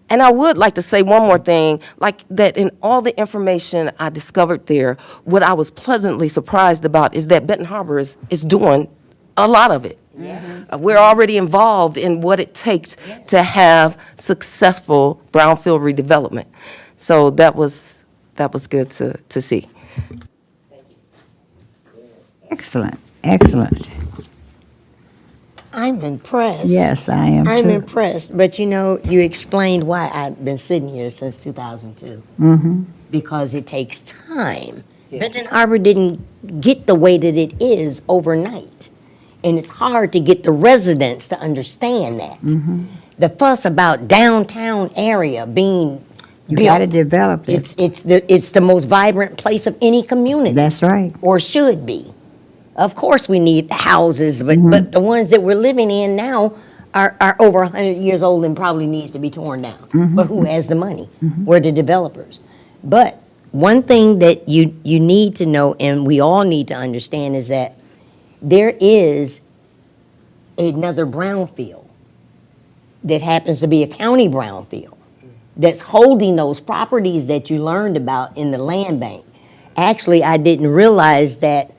And I would like to say one more thing, like that in all the information I discovered there, what I was pleasantly surprised about is that Benton Harbor is doing a lot of it. Yes. We're already involved in what it takes to have successful brownfield redevelopment. So that was good to see. Excellent, excellent. I'm impressed. Yes, I am I'm too. impressed. But you know, you explained why I've been sitting here since 2002. Because it takes time. Benton Harbor didn't get the way that it is overnight. And it's hard to get the residents to understand that. The fuss about downtown area being You built, got to develop it. it's the most vibrant place of any community. That's right. Or should be. Of course we need houses, but the ones that we're living in now are over 100 years old and probably needs to be torn down. But who has the money? We're the developers. But one thing that you need to know, and we all need to understand, is that there is another brownfield that happens to be a county brownfield that's holding those properties that you learned about in the land bank. Actually, I didn't realize that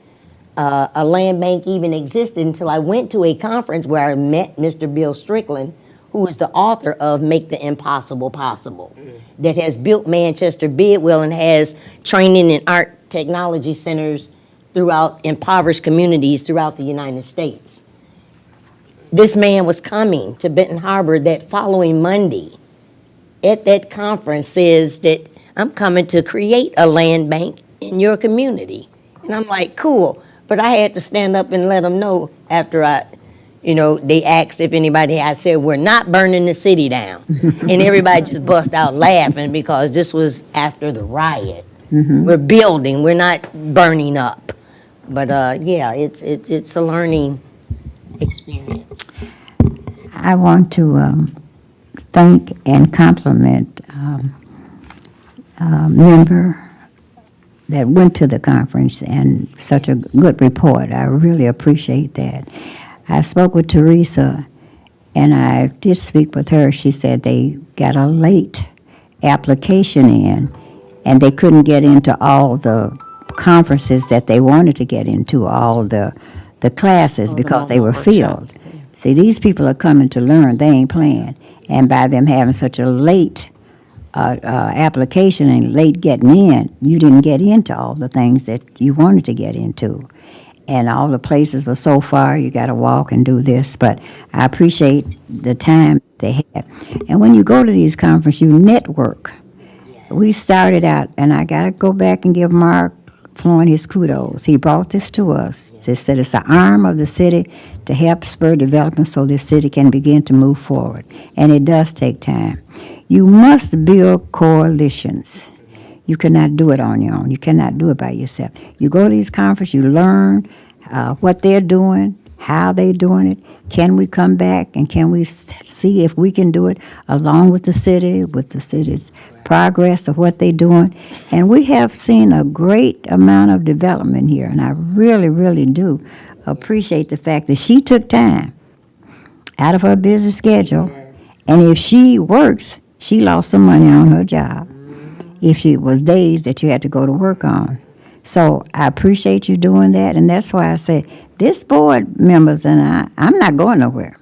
a land bank even existed until I went to a conference where I met Mr. Bill Strickland, who is the author of Make the Impossible Possible, that has built Manchester Bidwell and has training and art technology centers throughout impoverished communities throughout the United States. This man was coming to Benton Harbor that following Monday at that conference, says that I'm coming to create a land bank in your community. And I'm like, cool. But I had to stand up and let them know after they asked if anybody, I said, we're not burning the city down. And everybody just bust out laughing because this was after the riot. We're building, we're not burning up. But yeah, it's a learning experience. I want to thank and compliment a member that went to the conference and such a good report. I really appreciate that. I spoke with Teresa, and I did speak with her. She said they got a late application in, and they couldn't get into all the conferences that they wanted to get into, all the classes, because they were filled. See, these people are coming to learn. They ain't playing. And by them having such a late application and late getting in, you didn't get into all the things that you wanted to get into. And all the places were so far, you got to walk and do this. But I appreciate the time they had. And when you go to these conferences, you network. We started out, and I got to go back and give Mark Floyd his kudos. He brought this to us. He said it's an arm of the city to help spur development so this city can begin to move forward. And it does take time. You must build coalitions. You cannot do it on your own. You cannot do it by yourself. You go to these conferences, you learn what they're doing, how they're doing it. Can we come back and can we see if we can do it along with the city's progress of what they're doing? And we have seen a great amount of development here, and I really, really do appreciate the fact that she took time out of her busy schedule, and if she works, she lost some money on her job if it was days that you had to go to work on. So I appreciate you doing that, and that's why I say this board members and I'm not going nowhere.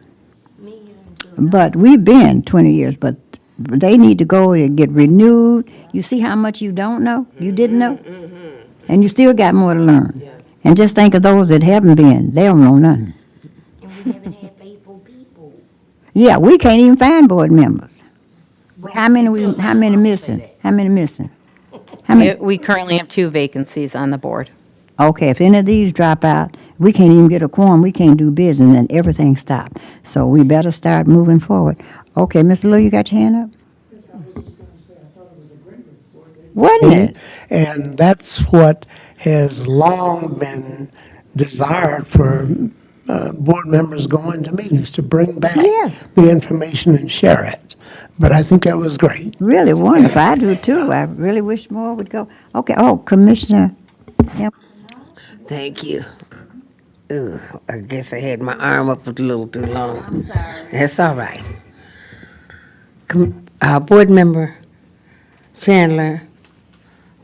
But we've been 20 years, but they need to go and get renewed. You see how much you don't know, you didn't know, and you still got more to learn. And just think of those that haven't been, they don't know nothing. And we haven't had faithful people. Yeah, we can't even find board members. How many missing? How many missing? How many? We currently have 2 vacancies on the board. Okay, if any of these drop out, we can't even get a quorum, we can't do business, and everything stop. So we better start moving forward. Okay, Mr. Lou, you got your hand up? Yes, I was just going to say, I thought it was a great report. Wasn't it? And that's what has long been desired for board members going to meetings, to bring back Yeah. the information and share it. But I think that was great. Really wonderful, I do too, I really wish more would go. Okay, Commissioner, Thank you. Ugh, I guess I had my arm up a little too long. I'm sorry. That's all right. Board Member Chandler,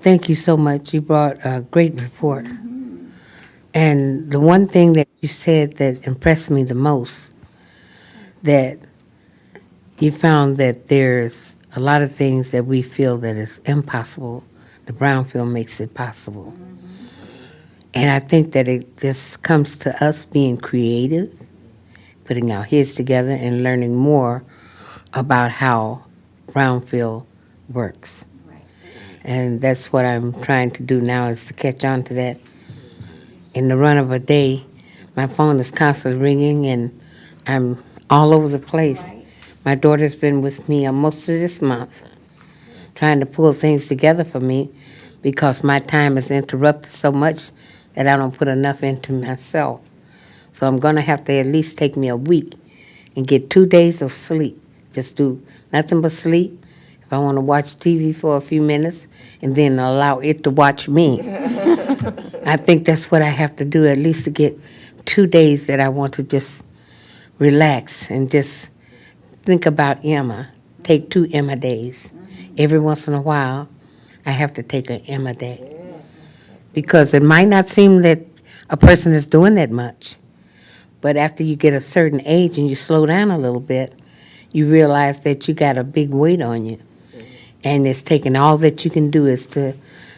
thank you so much. You brought a great report. And the one thing that you said that impressed me the most, that you found that there's a lot of things that we feel that is impossible. The Brownfield makes it possible. And I think that it just comes to us being creative, putting our heads together and learning more about how Brownfield works. And that's what I'm trying to do now, is to catch on to that. In the run of a day, my phone is constantly ringing and I'm all over the place. My daughter's been with me most of this month, trying to pull things together for me because my time is interrupted so much that I don't put enough into myself. So I'm gonna have to at least take me a week and get 2 days of sleep. Just do nothing but sleep. If I wanna watch TV for a few minutes and then allow it to watch me. I think that's what I have to do, at least to get 2 days that I want to just relax and just think about Emma. Take 2 Emma days. Every once in a while, I have to take an Emma day. Because it might not seem that a person is doing that much, but after you get a certain age and you slow down a little bit, you realize that you got a big weight on you. And it's taking all that you can do is to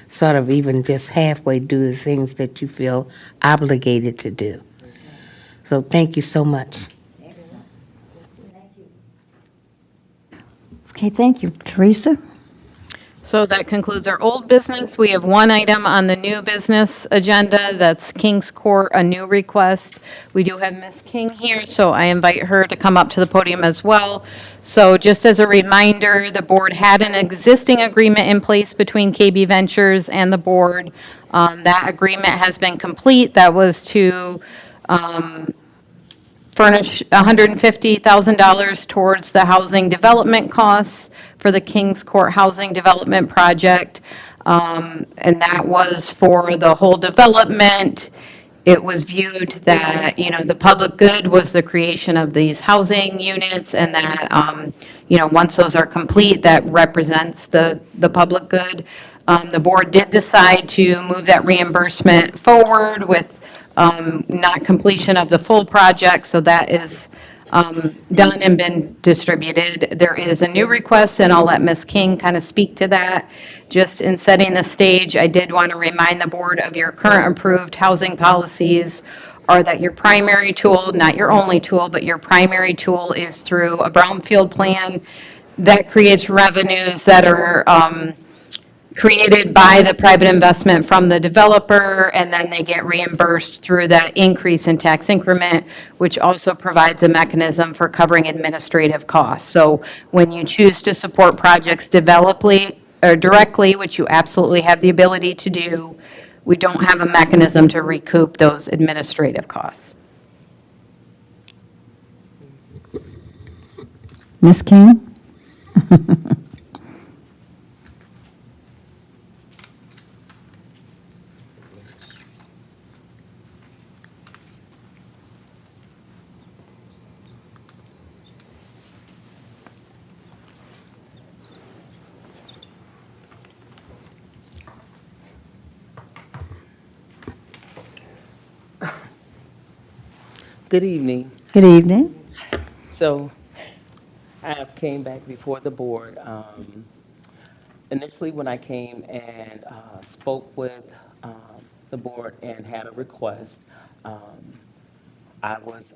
sort of even just halfway do the things that you feel obligated to do. So thank you so much. okay, thank you. Teresa? So that concludes our old business. We have one item on the new business agenda, that's King's Court, a new request. We do have Ms. King here, so I invite her to come up to the podium as well. So just as a reminder, the board had an existing agreement in place between KB Ventures and the board. That agreement has been complete. That was to furnish $150,000 towards the housing development costs for the Kings Court Housing Development Project. And that was for the whole development. It was viewed that, the public good was the creation of these housing units, and that, once those are complete, that represents the public good. The board did decide to move that reimbursement forward with not completion of the full project, so that is done and been distributed. There is a new request, and I'll let Ms. King kind of speak to that. Just in setting the stage, I did want to remind the board of your current approved housing policies are that your primary tool, not your only tool, but your primary tool is through a Brownfield plan that creates revenues that are created by the private investment from the developer, and then they get reimbursed through that increase in tax increment, which also provides a mechanism for covering administrative costs. So when you choose to support projects directly, which you absolutely have the ability to do, we don't have a mechanism to recoup those administrative costs. Ms. King? Good evening. Good evening. So I came back before the board. Initially, when I came and spoke with the board and had a request, I was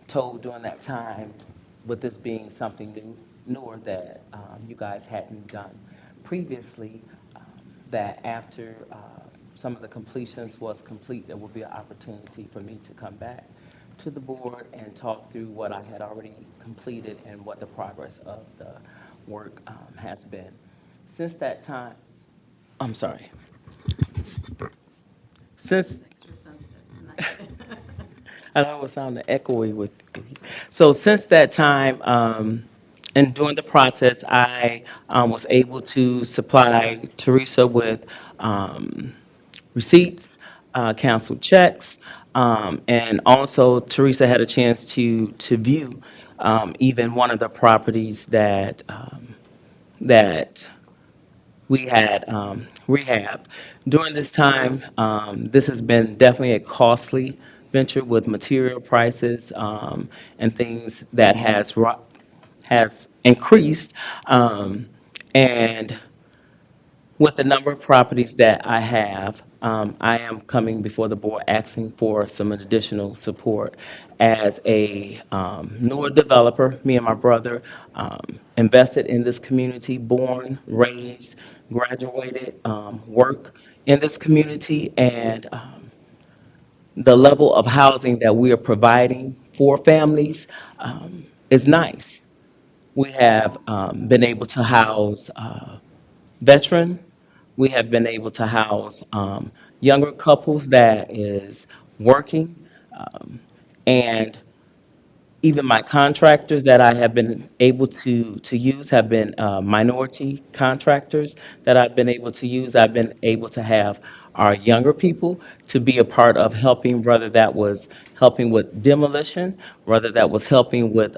told during that time, with this being something newer that you guys hadn't done previously, that after some of the completions was complete, there would be an opportunity for me to come back to the board and talk through what I had already completed and what the progress of the work has been. Since that time, I'm sorry. Since I know it was sounding echoey with you. So since that time, and during the process, I was able to supply Teresa with receipts, canceled checks, and also Teresa had a chance to view even one of the properties that we had rehabbed. During this time, this has been definitely a costly venture with material prices and things that has increased. And with the number of properties that I have, I am coming before the board asking for some additional support. As a newer developer, me and my brother invested in this community, born, raised, graduated, work in this community, and the level of housing that we are providing for families is nice. We have been able to house veteran. We have been able to house younger couples that is working. And even my contractors that I have been able to use have been minority contractors that I've been able to use. I've been able to have our younger people to be a part of helping, whether that was helping with demolition, whether that was helping with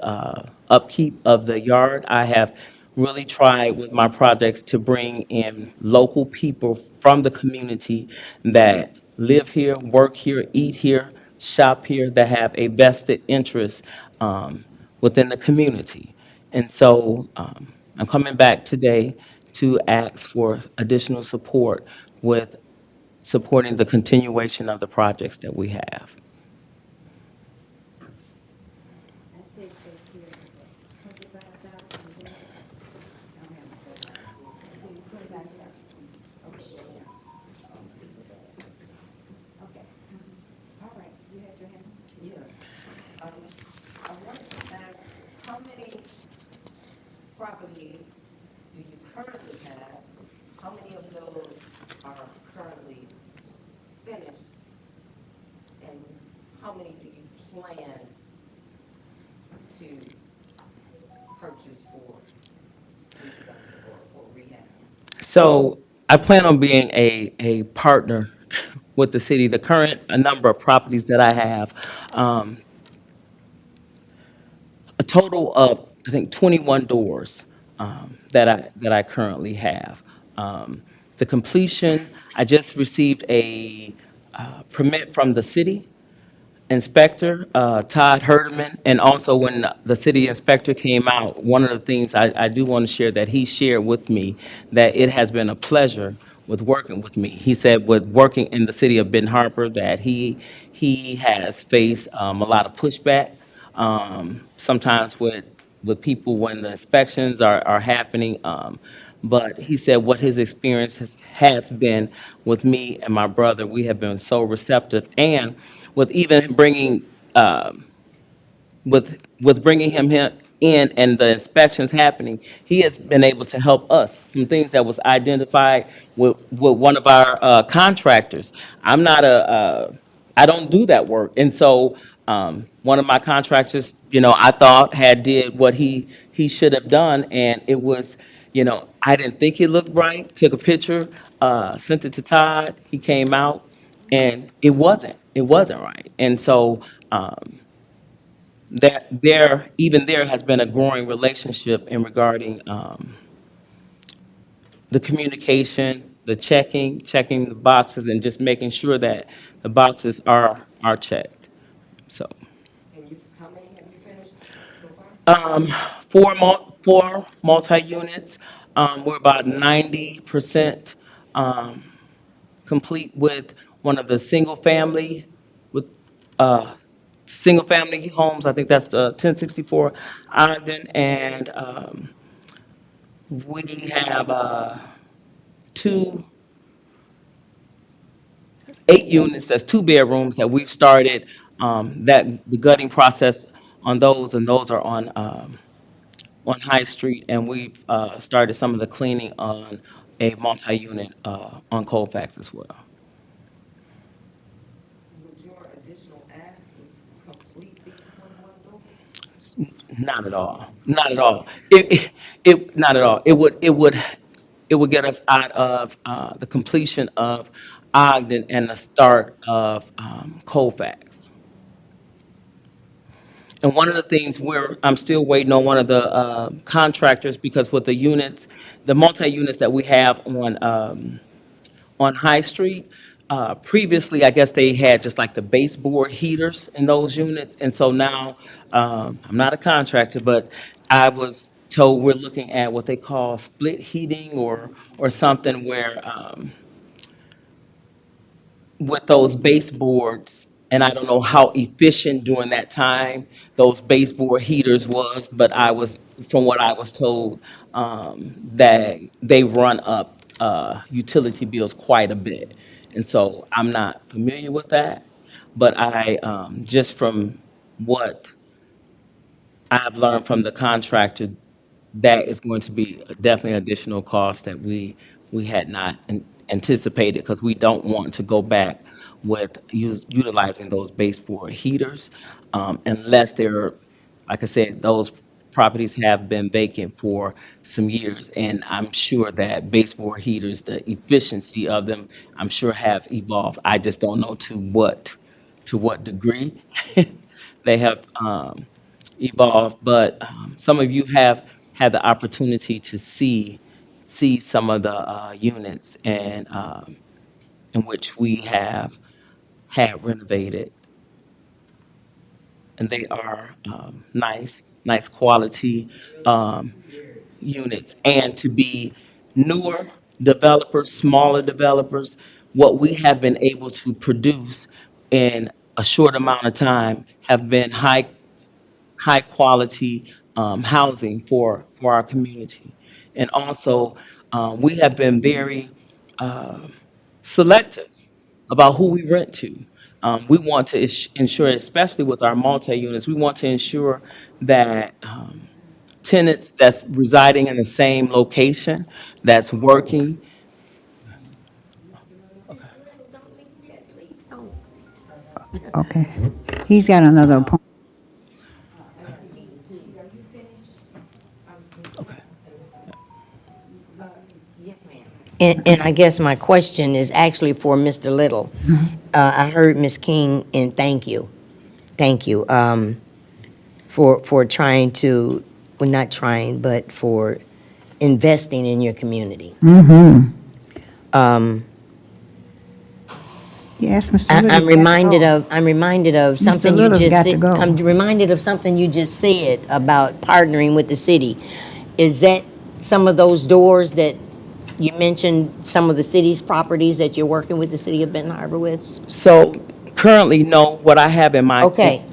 upkeep of the yard. I have really tried with my projects to bring in local people from the community that live here, work here, eat here, shop here, that have a vested interest within the community. And so I'm coming back today to ask for additional support with supporting the continuation of the projects that we have. I wanted to ask, how many properties do you currently have? How many of those are currently finished? And how many do you plan to purchase for redevelopment or for rehab? So I plan on being a partner with the city. The current number of properties that I have, a total of, I think, 21 doors that I currently have. The completion, I just received a permit from the city inspector, Todd Herdeman, and also when the city inspector came out, one of the things I do want to share that he shared with me, that it has been a pleasure with working with me. He said with working in the city of Benton Harbor that he has faced a lot of pushback, sometimes with people when the inspections are happening. But he said what his experience has been with me and my brother, we have been so receptive. And with even bringing, with bringing him in and the inspections happening, he has been able to help us. Some things that was identified with one of our contractors. I don't do that work. And so one of my contractors, I thought had did what he should have done. And it was, I didn't think it looked right. Took a picture, sent it to Todd. He came out and it wasn't right. And so even there has been a growing relationship in regarding the communication, the checking the boxes, and just making sure that the boxes are checked. So, How many have you finished so far? four multi-units. We're about 90% complete with one of the with single-family homes. I think that's the 1064 Ogden, and we have two 8 units, that's 2 bedrooms that we've started, that the gutting process on those, and those are on High Street, and we've started some of the cleaning on a multi-unit on Colfax as well. Would your additional ask complete these 21 buildings? Not at all. Not at all. Not at all. It would get us out of the completion of Ogden and the start of Colfax. And one of the things I'm still waiting on one of the contractors, because with the units, the multi-units that we have on High Street. Previously, I guess they had just like the baseboard heaters in those units. And so now, I'm not a contractor, but I was told we're looking at what they call split heating or something where, with those baseboards, and I don't know how efficient during that time those baseboard heaters was, but from what I was told, that they run up utility bills quite a bit. And so I'm not familiar with that, but just from what I've learned from the contractor, that is going to be definitely an additional cost that we had not anticipated, because we don't want to go back with utilizing those baseboard heaters, unless they're, like I said, those properties have been vacant for some years, and I'm sure that baseboard heaters, the efficiency of them, I'm sure have evolved. I just don't know to what degree they have evolved, but some of you have had the opportunity to see some of the units and in which we have had renovated, and they are nice quality units. And to be newer developers, smaller developers, what we have been able to produce in a short amount of time have been high quality housing for our community. And also, we have been very selective about who we rent to. We want to ensure, especially with our multi-units, we want to ensure that tenants that's residing in the same location, that's working. Okay. He's got another appointment. And I guess my question is actually for Mr. Little. I heard Ms. King, and thank you. Thank you, for trying to, well, not trying, but for investing in your community. Yes, Mr. I'm Little's got to reminded go. of something you Little's just got to said. go. I'm reminded of something you just said about partnering with the city. Is that some of those doors that you mentioned, some of the city's properties that you're working with the city of Benton Harbor with? So currently, no, what I have in my. Okay.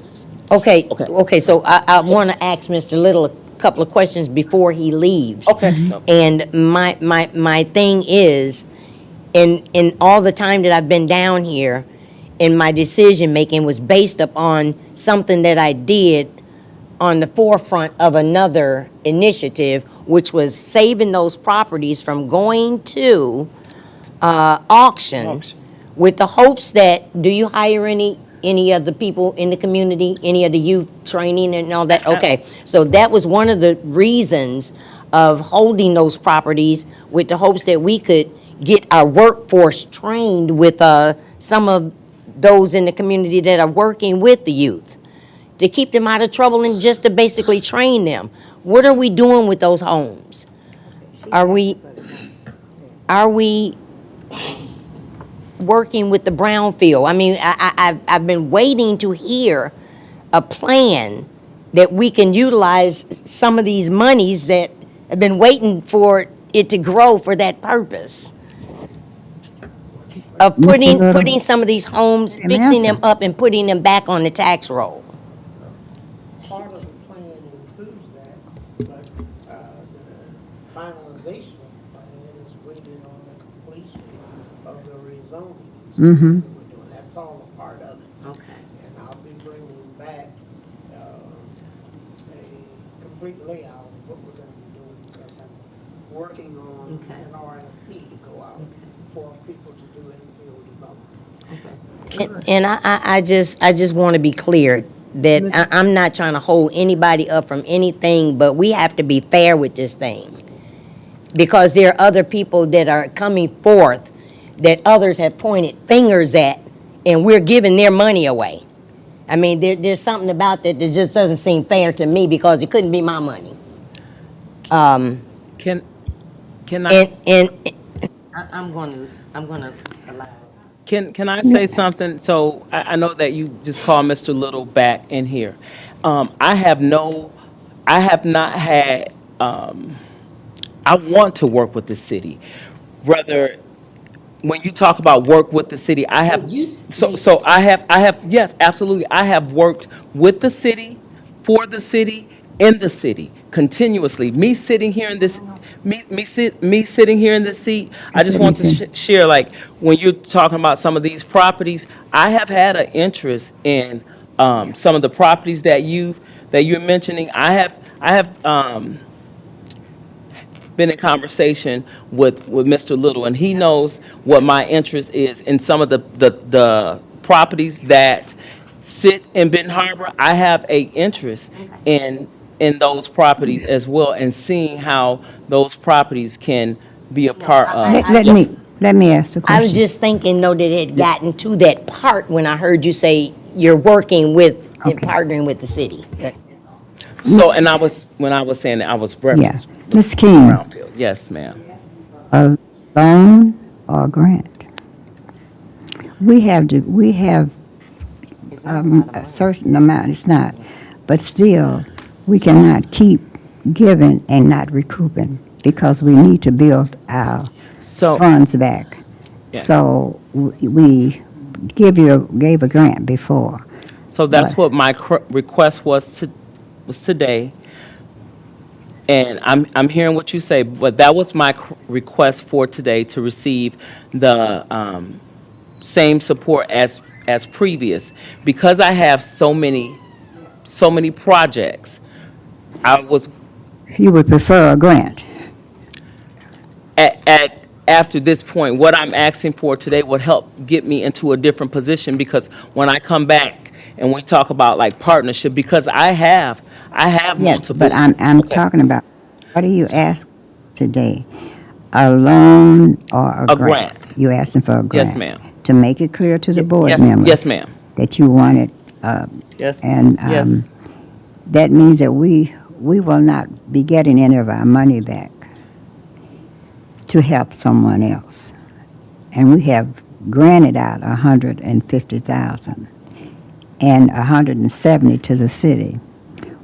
So I want to ask Mr. Little a couple of questions before he leaves. Okay. No. And my thing is, in all the time that I've been down here, and my decision-making was based upon something that I did on the forefront of another initiative, which was saving those properties from going to auction, with the hopes that, do you hire any of the people in the community, any of the youth training and all that? Okay, so that was one of the reasons of holding those properties, with the hopes that we could get our workforce trained with some of those in the community that are working with the youth, to keep them out of trouble and just to basically train them. What are we doing with those homes? Are we working with the Brownfield? I mean, I've been waiting to hear a plan that we can utilize some of these monies that have been waiting for it to grow for that purpose. Of Mr. Little, putting some of these homes, Let him fixing them answer. up and putting them back on the tax roll. Part of the plan includes that, but the finalization of the plan is waiting on the completion of the rezoning. So we're doing, that's all a part of it. Okay. And I'll be bringing back a complete layout of what we're gonna be doing, because I'm working on Okay. an RFP to go out for people to do infield development. And I just want to be clear that I'm not trying to hold anybody up from anything, but we have to be fair with this thing. Because there are other people that are coming forth that others have pointed fingers at, and we're giving their money away. I mean, there's something about that that just doesn't seem fair to me, because it couldn't be my money. Can I? And I'm gonna allow. Can I say something? So I know that you just called Mr. Little back in here. I have not had, I want to work with the city. Rather, when you talk about work with the city, I have, so I have, yes, absolutely. I have worked with the city, for the city, in the city, continuously. Me sitting here in this, me sitting here in this seat, I just want to share, like, when you're talking about some of these properties, I have had an interest in, some of the properties that you're mentioning. I have, been in conversation with Mr. Little, and he knows what my interest is in some of the properties that sit in Benton Harbor. I have a interest in those properties as well, and seeing how those properties can be a part of. Let me ask the I was question. just thinking, though, that it had gotten to that part when I heard you say you're working with and Okay. partnering with the city. So, and when I was saying that, I was Yeah. referencing Ms. King, Brownfield. Yes, ma'am. a loan or a grant? We have a certain amount, it's not, but still, we cannot keep giving and not recouping, because we need to build our So, funds back. Yeah. So we gave a grant before. so that's Right. what my request was today. And I'm hearing what you say, but that was my request for today, to receive the same support as previous. Because I have so many projects, I was You would prefer a grant? after this point, what I'm asking for today would help get me into a different position, because when I come back and we talk about like partnership, because I have Yes, multiple. but I'm Okay. talking about, what do you ask today? A loan or a A grant? grant. You're asking for a grant? Yes, ma'am. To make it clear to the board Yes, members? yes, ma'am. That you want it, Yes, and yes. that means that we will not be getting any of our money back to help someone else. And we have granted out 150,000 and 170 to the city,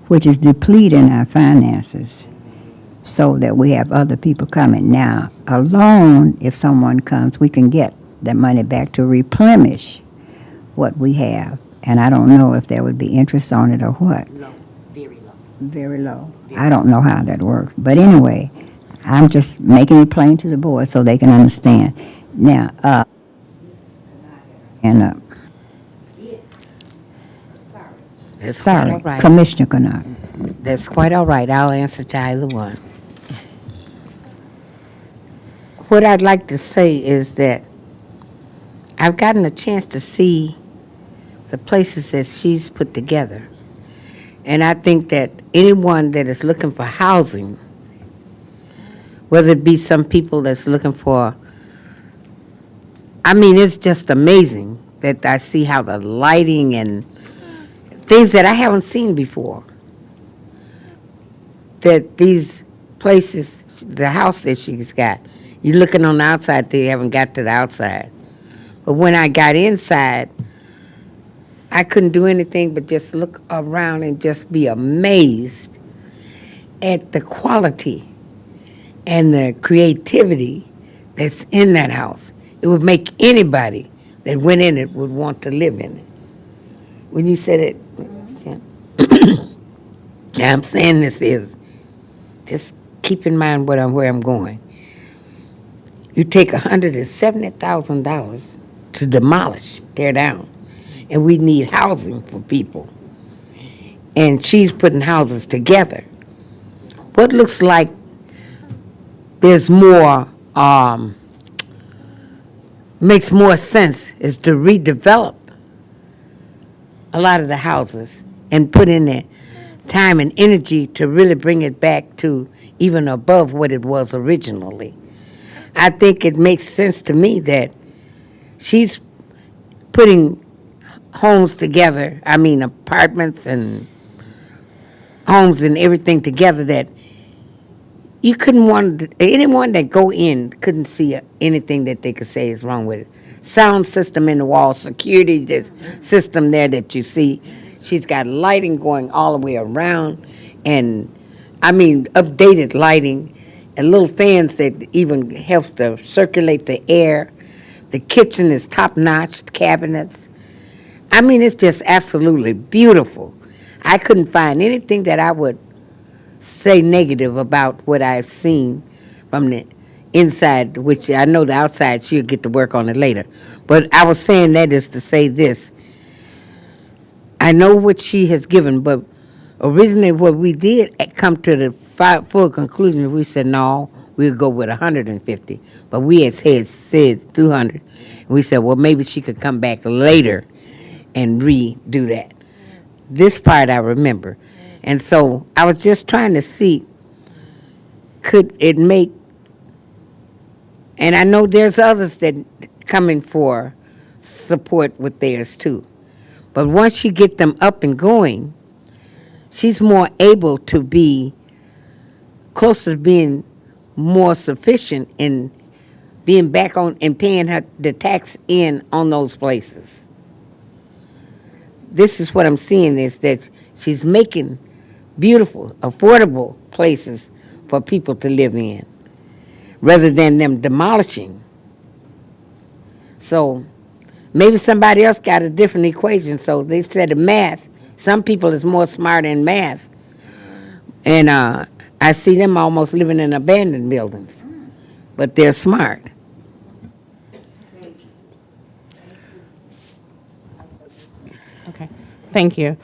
which is depleting our finances, so that we have other people coming. Now, a loan, if someone comes, we can get that money back to replenish what we have. And I don't know if there would be interest on it or what. Low, very low. Very low. I don't know how that works. But anyway, I'm just making it plain to the board so they can understand. Now, That's quite sorry, all right. Commissioner Kennard. That's quite all right. I'll answer to either one. What I'd like to say is that I've gotten a chance to see the places that she's put together. And I think that anyone that is looking for housing, whether it be some people that's looking for, I mean, it's just amazing that I see how the lighting and things that I haven't seen before, that these places, the house that she's got, you're looking on the outside, they haven't got to the outside. But when I got inside, I couldn't do anything but just look around and just be amazed at the quality and the creativity that's in that house. It would make anybody that went in it would want to live in it. When you said it, now I'm saying this is, just keep in mind where I'm going. You take $170,000 to to demolish, tear down. And we need housing for people. And she's putting houses together. What looks like there's more, makes more sense is to redevelop a lot of the houses and put in the time and energy to really bring it back to even above what it was originally. I think it makes sense to me that she's putting homes together, I mean apartments and homes and everything together that you couldn't want, anyone that go in couldn't see anything that they could say is wrong with it. Sound system in the wall, security system there that you see. She's got lighting going all the way around, and I mean updated lighting, and little fans that even helps to circulate the air. The kitchen is top-notch, cabinets. I mean, it's just absolutely beautiful. I couldn't find anything that I would say negative about what I've seen from the inside, which I know the outside she'll get to work on it later. But I was saying that is to say this. I know what she has given, but originally what we did come to the full conclusion, we said, no, we'll go with 150. But we had said 200. And we said, well, maybe she could come back later and redo that. This part I remember. And so I was just trying to see, could it make, and I know there's others that coming for support with theirs too. But once she get them up and going, she's more able to be closer to being more sufficient in being back on and paying her the tax in on those places. This is what I'm seeing is that she's making beautiful, affordable places for people to live in, rather than them demolishing. So maybe somebody else got a different equation. So they said the math. Some people is more smart in math, and I see them almost living in abandoned buildings, but they're smart. Okay, thank you.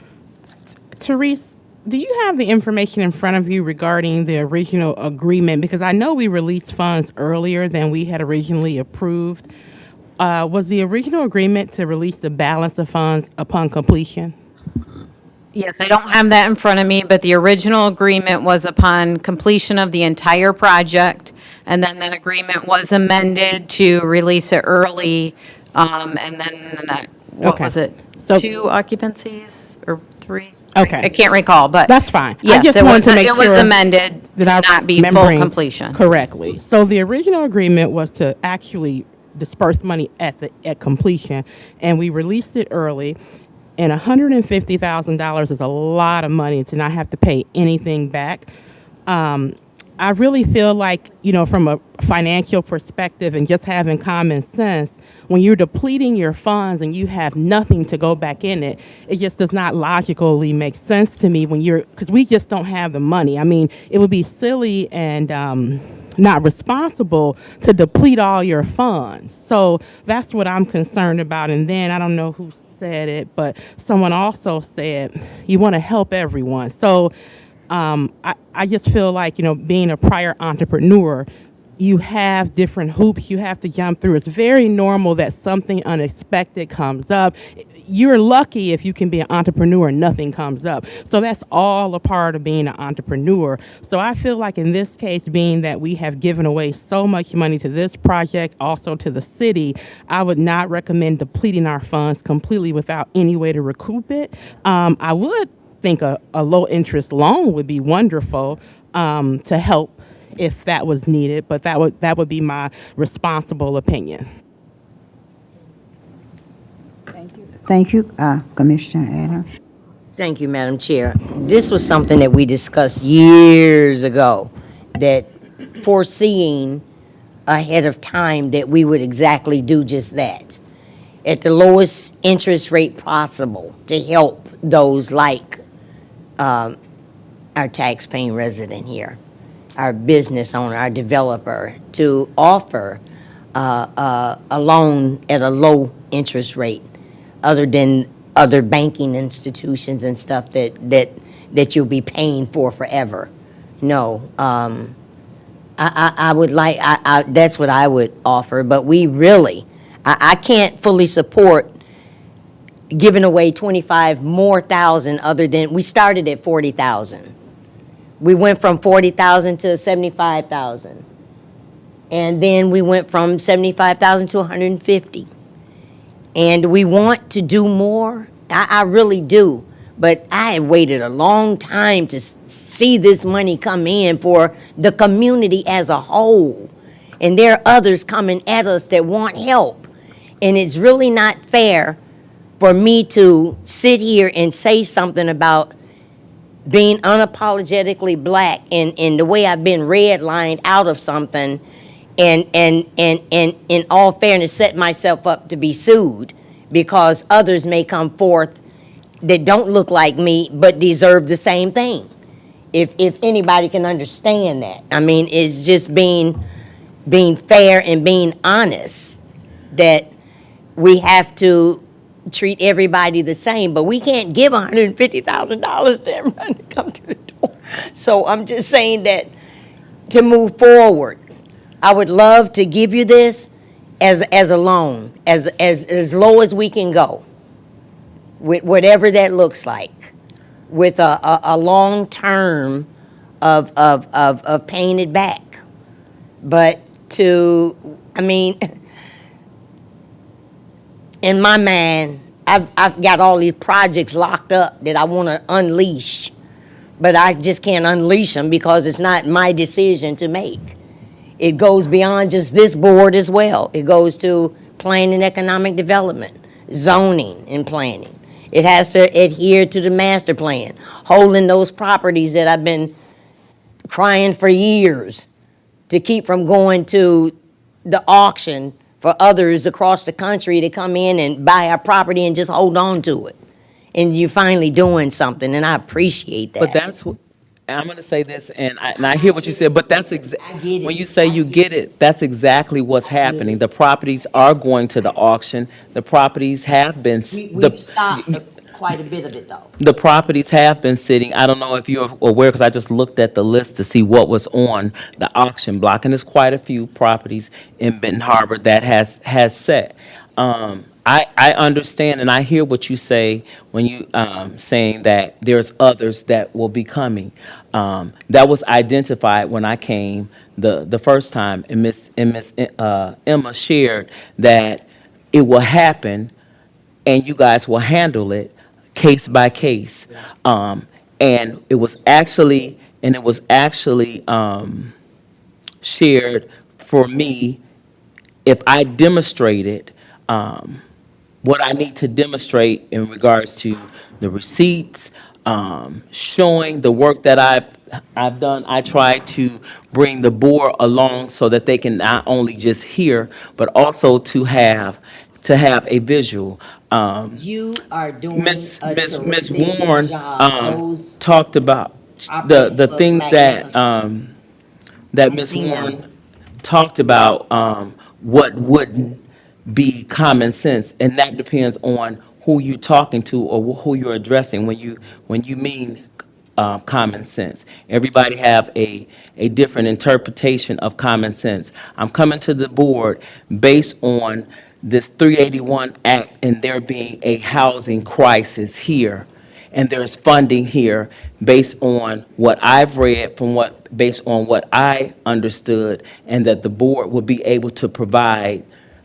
Therese, do you have the information in front of you regarding the original agreement? Because I know we released funds earlier than we had originally approved. Was the original agreement to release the balance of funds upon completion? Yes, I don't have that in front of me, but the original agreement was upon completion of the entire project, and then that agreement was amended to release it early, and then, what Okay. was it? So- 2 occupancies or 3? Okay. I can't recall, but. That's fine. I Yes, just it wanted was, to make it was sure amended to that I'm not be full remembering completion. correctly. So the original agreement was to actually disperse money at completion, and we released it early. And $150,000 is a lot of money to not have to pay anything back. I really feel like, from a financial perspective and just having common sense, when you're depleting your funds and you have nothing to go back in it, it just does not logically make sense to me because we just don't have the money. I mean, it would be silly and not responsible to deplete all your funds. So that's what I'm concerned about. And then I don't know who said it, but someone also said you want to help everyone. So I just feel like, being a prior entrepreneur, you have different hoops you have to jump through. It's very normal that something unexpected comes up. You're lucky if you can be an entrepreneur and nothing comes up. So that's all a part of being an entrepreneur. So I feel like in this case, being that we have given away so much money to this project, also to the city, I would not recommend depleting our funds completely without any way to recoup it. I would think a low interest loan would be wonderful to help if that was needed, but that would be my responsible opinion. Thank you, Commissioner Adams. Thank you, Madam Chair. This was something that we discussed years ago, that foreseeing ahead of time that we would exactly do just that, at the lowest interest rate possible to help those like our tax-paying resident here, our business owner, our developer, to offer a loan at a low interest rate, other than other banking institutions and stuff that you'll be paying for forever. No, I would like, that's what I would offer, but we really, I can't fully support giving away 25 more thousand other than, we started at 40,000. We went from 40,000 to 75,000. And then we went from 75,000 to 150. And we want to do more. I really do. But I have waited a long time to see this money come in for the community as a whole. And there are others coming at us that want help. And it's really not fair for me to sit here and say something about being unapologetically black and the way I've been redlined out of something, and in all fairness, set myself up to be sued because others may come forth that don't look like me but deserve the same thing. If anybody can understand that. I mean, it's just being fair and being honest that we have to treat everybody the same, but we can't give $150,000 to everybody to come to the door. So I'm just saying that to move forward, I would love to give you this as a loan, as low as we can go, with whatever that looks like, with a long term of paying it back. But I mean, in my mind, I've got all these projects locked up that I want to unleash, but I just can't unleash them because it's not my decision to make. It goes beyond just this board as well. It goes to planning and economic development, zoning and planning. It has to adhere to the master plan, holding those properties that I've been crying for years to keep from going to the auction for others across the country to come in and buy our property and just hold on to it. And you're finally doing something, and I appreciate that. But that's what, I'm going to say this, and I hear what you said, but that's I get it. when you say you get it, that's exactly what's happening. The properties are going to the auction. The properties have been, We've stopped quite a bit of it, though. the properties have been sitting. I don't know if you're aware, because I just looked at the list to see what was on the auction block, and there's quite a few properties in Benton Harbor that has set. I understand, and I hear what you say when you saying that there's others that will be coming. That was identified when I came the first time, and Miss Emma shared that it will happen, and you guys will handle it case by case. And it was actually shared for me, if I demonstrated what I need to demonstrate in regards to the receipts, showing the work that I've done. I try to bring the board along so that they can not only just hear, but also to have a visual. You are doing Miss a Miss terrific Warren job. Those talked about operates the look things that magnificent. that I've Miss seen them. Warren talked about, what wouldn't be common sense, and that depends on who you're talking to or who you're addressing when you mean common sense. Everybody have a different interpretation of common sense. I'm coming to the board based on this 381 Act and there being a housing crisis here. And there's funding here based on what I've read, based on what I understood, and that the board will be able to provide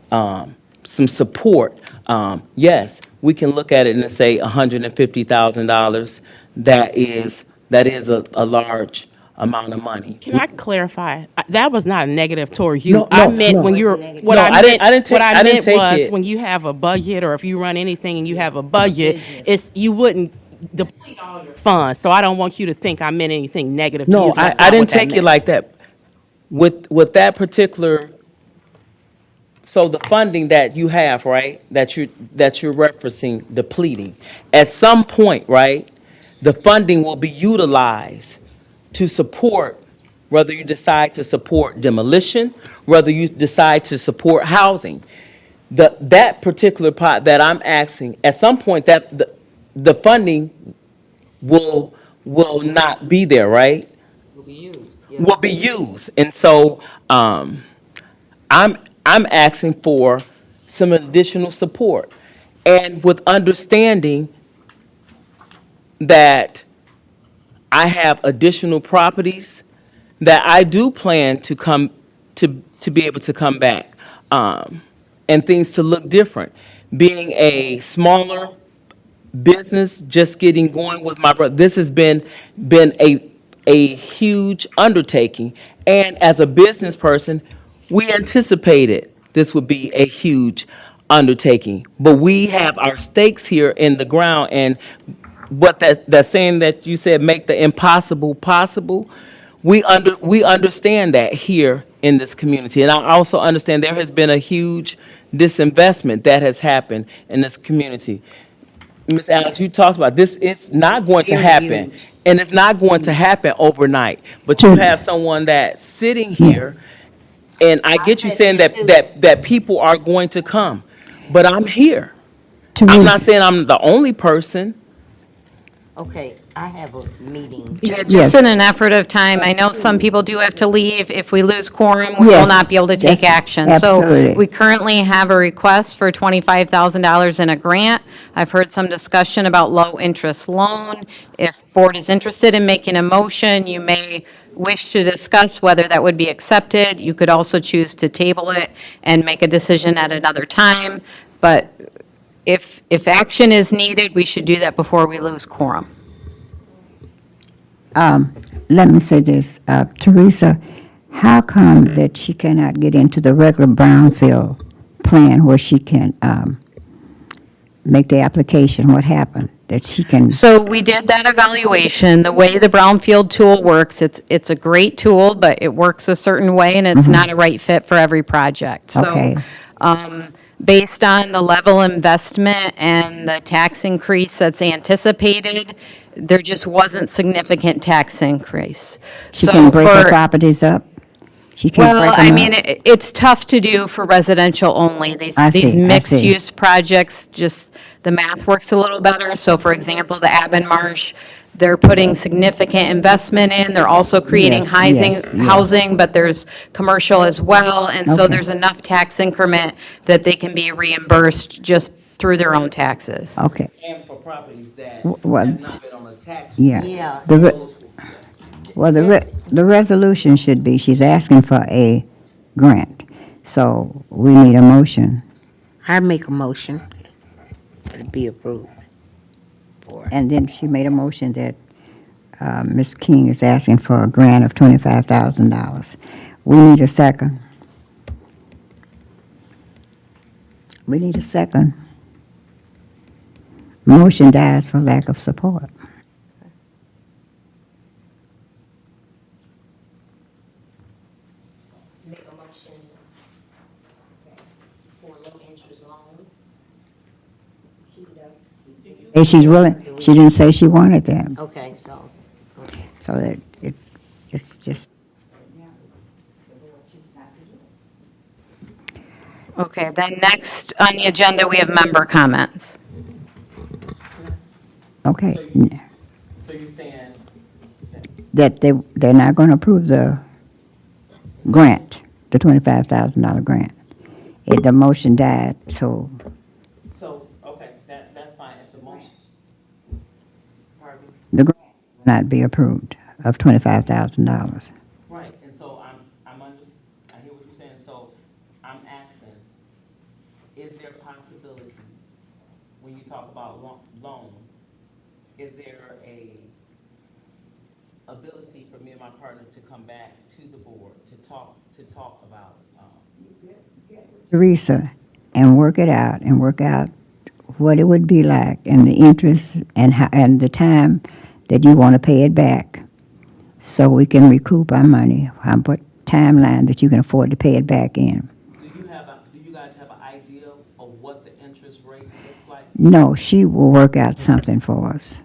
some support. Yes, we can look at it and say $150,000. That is a large amount of money. Can I clarify? That was not a negative towards you. No, I no, meant no. when you're, Wasn't what No, I I meant, didn't- I didn't take- what I I didn't meant take was it. when you have a budget, or if you run anything and you have a budget, you wouldn't deplete all your funds. So I don't want you to think I meant anything negative to you. No, That's I not didn't what that take it meant. like that. With that particular, so the funding that you have, right, that you're referencing depleting, at some point, right, the funding will be utilized to support whether you decide to support demolition, whether you decide to support housing. That particular pot that I'm asking, at some point, that the funding will not be there, right? Will be used. And so, I'm asking for some additional support, and with understanding that I have additional properties that I do plan to come to be able to come back, and things to look different. Being a smaller business, just getting going with my brother, this has been a huge undertaking. And as a business person, we anticipated this would be a huge undertaking. But we have our stakes here in the ground, and what that saying that you said, make the impossible possible. We understand that here in this community, and I also understand there has been a huge disinvestment that has happened in this community. Ms. Alice, you talked about this, it's not going to happen, and it's not going to happen overnight. But you have someone that's sitting here, and I get you saying that people are going to come, but I'm here. I'm not saying I'm the only person. Okay, I have a meeting. Yeah, Yes. just in an effort of time, I know some people do have to leave. If we lose quorum, we will Yes, not be able to take yes, action. absolutely. So we currently have a request for $25,000 in a grant. I've heard some discussion about low-interest loan. If board is interested in making a motion, you may wish to discuss whether that would be accepted. You could also choose to table it and make a decision at another time. But if action is needed, we should do that before we lose quorum. Let me say this, Teresa, how come that she cannot get into the regular Brownfield plan where she can make the application? What happened? That she can, So we did that evaluation. The way the Brownfield tool works, it's a great tool, but it works a certain way, and it's not a right fit for every project. So, Okay. based on the level investment and the tax increase that's anticipated, there just wasn't significant tax increase. she So can break her for- properties up? She can't break Well, them I up? mean, it's tough to do for residential only. These I see, these I see. mixed-use projects, just, the math works a little better. So for example, the Aben Marsh, they're putting significant investment in. They're also creating Yes, housing, yes, yes. housing, but there's commercial as well. And so Okay. there's enough tax increment that they can be reimbursed just through their own taxes. Okay, And for properties that what- has not been on the tax. yeah. Yeah. Well, the resolution should be, she's asking for a grant, so we need a motion. I make a motion that it be approved. And then she made a motion that Ms. King is asking for a grant of $25,000. We need a second. We need a second. Motion dies for lack of support. Make a motion for low-interest loan. Say she's willing, she didn't say she wanted that, Okay, so, so that it's just, Okay, then next on the agenda, we have member comments. okay. So you're saying, That they're not going to approve the grant, the $25,000 grant. The motion died, so okay, that's fine, if the motion. Pardon me? the grant will not be approved of $25,000. Right, and so I hear what you're saying, so I'm asking, is there a possibility, when you talk about loan, is there a ability for me and my partner to come back to the board to talk about, Teresa, and work it out, and work out what it would be like, and the interest, and how, and the time that you want to pay it back, so we can recoup our money, what timeline that you can afford to pay it back in. do you guys have an idea of what the interest rate looks like? No, she will work out something for us.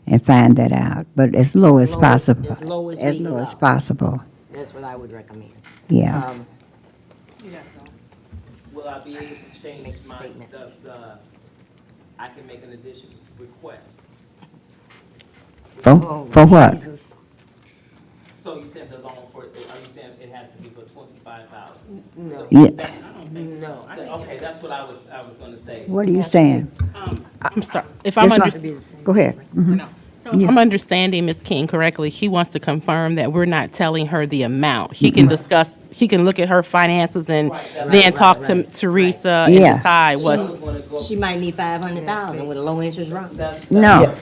and find that out, but as low as possible. As low as As we low can as go. possible, That's what I would recommend. yeah. Will I be able to change Make a my, statement. I can make an additional request? For what? So you said the loan for, are you saying it has to be for 25,000? Yeah, No. Okay, that's what I was gonna say. what are you saying? I'm sorry, if I'm Just understanding. Go ahead. Mhm. So if I'm understanding Ms. King correctly, he wants to confirm that we're not telling her the amount. He can discuss, he can look at her finances and then talk to Teresa and Yeah. decide what's. She might need 500,000 with a low interest rate. No,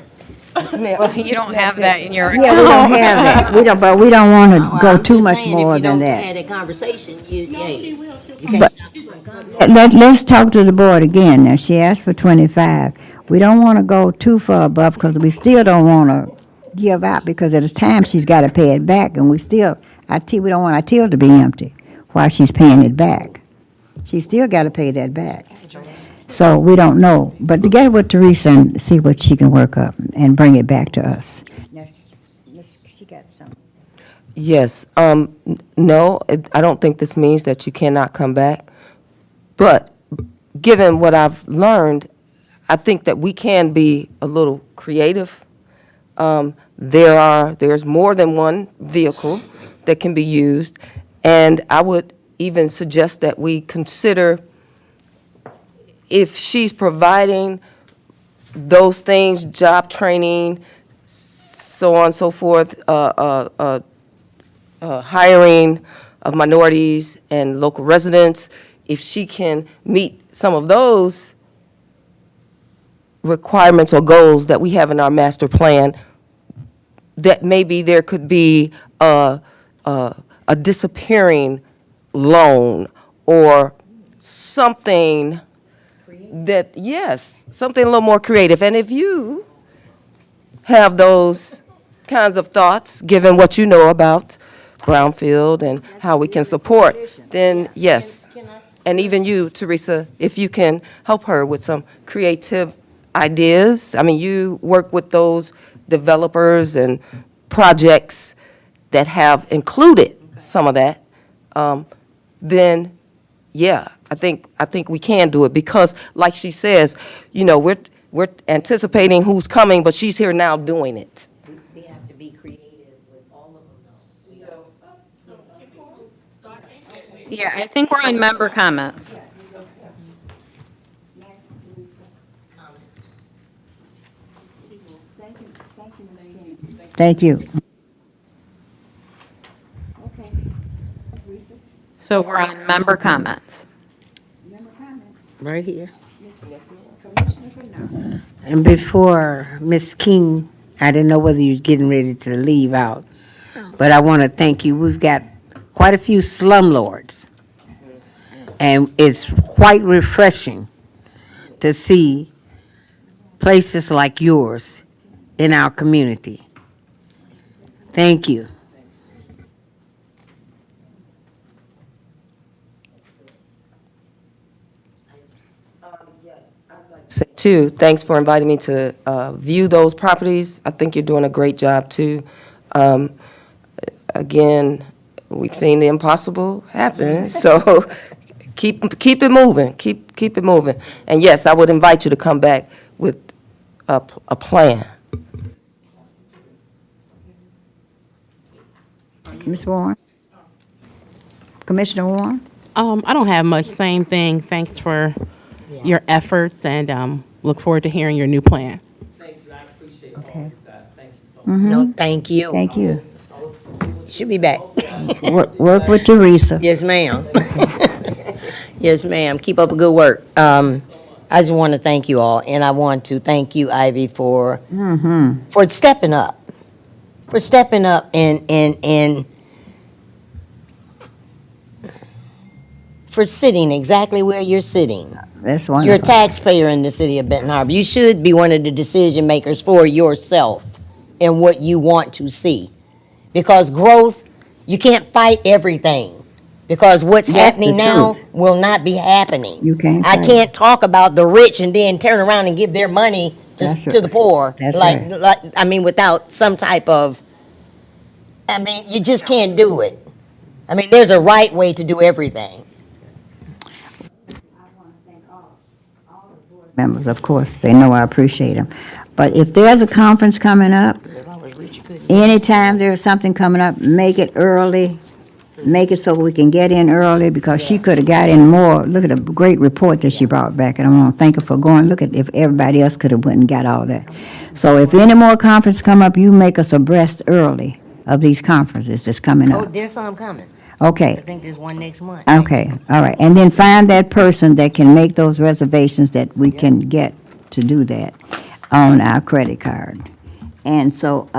Well, you don't have that in your yeah, we don't account. have that, but we don't want to go I'm too just much saying, more than If you that. don't have that conversation, you can't But- stop her from coming. Let's talk to the board again. Now, she asked for 25. We don't want to go too far above because we still don't want to give out because at the time she's got to pay it back and we still, we don't want our till to be empty while she's paying it back. She still got to pay that back. So we don't know. But together with Teresa and see what she can work up and bring it back to us. She got something. Yes, no, I don't think this means that you cannot come back. But given what I've learned, I think that we can be a little creative. There's more than one vehicle that can be used, and I would even suggest that we consider if she's providing those things, job training, so on and so forth, hiring of minorities and local residents, if she can meet some of those requirements or goals that we have in our master plan, that maybe there could be a disappearing loan or something that, yes, something a little more creative. And if you have those kinds of thoughts, given what you know about Brownfield and how we can support, then yes. And even you, Teresa, if you can help her with some creative ideas. I mean, you work with those developers and projects that have included some of that, then, yeah, I think we can do it because, like she says, you know, we're anticipating who's coming, but she's here now doing it. We have to be creative with all of them. Yeah, I think we're on member comments. Thank you. So we're on member comments. Right here. And before Miss King, I didn't know whether you was getting ready to leave out, but I want to thank you. We've got quite a few slumlords, and it's quite refreshing to see places like yours in our community. Thank you. Say too, thanks for inviting me to view those properties. I think you're doing a great job too. Again, we've seen the impossible happen, so keep it moving, keep it moving. And yes, I would invite you to come back with a plan. Ms. Warren? Commissioner Warren? I don't have much. Same thing. Thanks for your efforts and look forward to hearing your new plan. Thank you, I appreciate all of Okay. you guys, thank you so much. No, thank you. Thank you. She'll be back. Work with Teresa. Yes, ma'am. Yes, ma'am. Keep up a good work. I just want to thank you all, and I want to thank you, Ivy, for stepping up, and for sitting exactly where you're sitting. That's You're a wonderful. taxpayer in the city of Benton Harbor. You should be one of the decision makers for yourself and what you want to see. Because growth, you can't fight everything. Because what's That's the happening now truth. will not be happening. You can't I fight can't talk about the rich and then turn around and give their money That's to the right. poor. That's like, right. like, I mean, without some type of, I mean, you just can't do it. I mean, there's a right way to do everything. Members, of course, they know I appreciate them. But if there's a conference coming up, anytime there's something coming up, make it early. Make it so we can get in early, because she could have got in more. Look at the great report that she brought back, and I want to thank her for going. Look at if everybody else could have went and got all that. So if any more conferences come up, you make us abreast early of these conferences that's coming Oh, up. there's some coming. I Okay, think there's one next month. okay, all right. And then find that person that can make those reservations that we can get to do that on our credit card. And so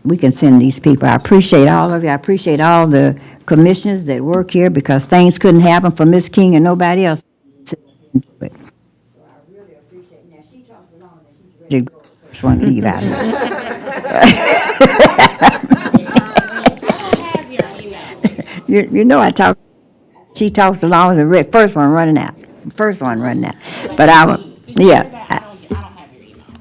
we can send these people. I appreciate all of you. I appreciate all the commissioners that work here, because things couldn't happen for Miss King and nobody else to do it. So I really appreciate. Now, she talks along that she's ready to go. Just want to leave out. You know I talk. She talks along as the first one running out. First one running out. But I will. Yeah.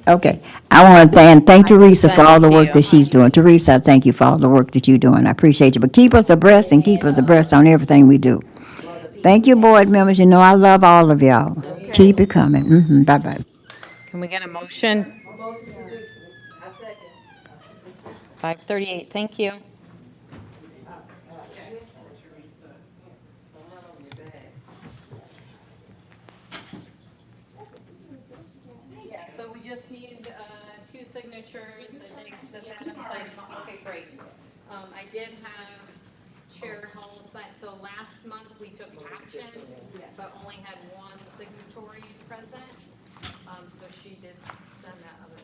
Okay. I want to thank Teresa for all the work that she's doing. Teresa, I thank you for all the work that you're doing. I appreciate you. But keep us abreast and keep us abreast on everything we do. Thank you, board members. You know I love all of y'all. Keep it coming. Bye-bye. Can we get a motion? 5:38, thank you. Yeah, so we just need two signatures. I think this Adam's sign. Okay, great. I did have Chair Hull sign, so last month we took action, but only had one signatory present. So she did send that other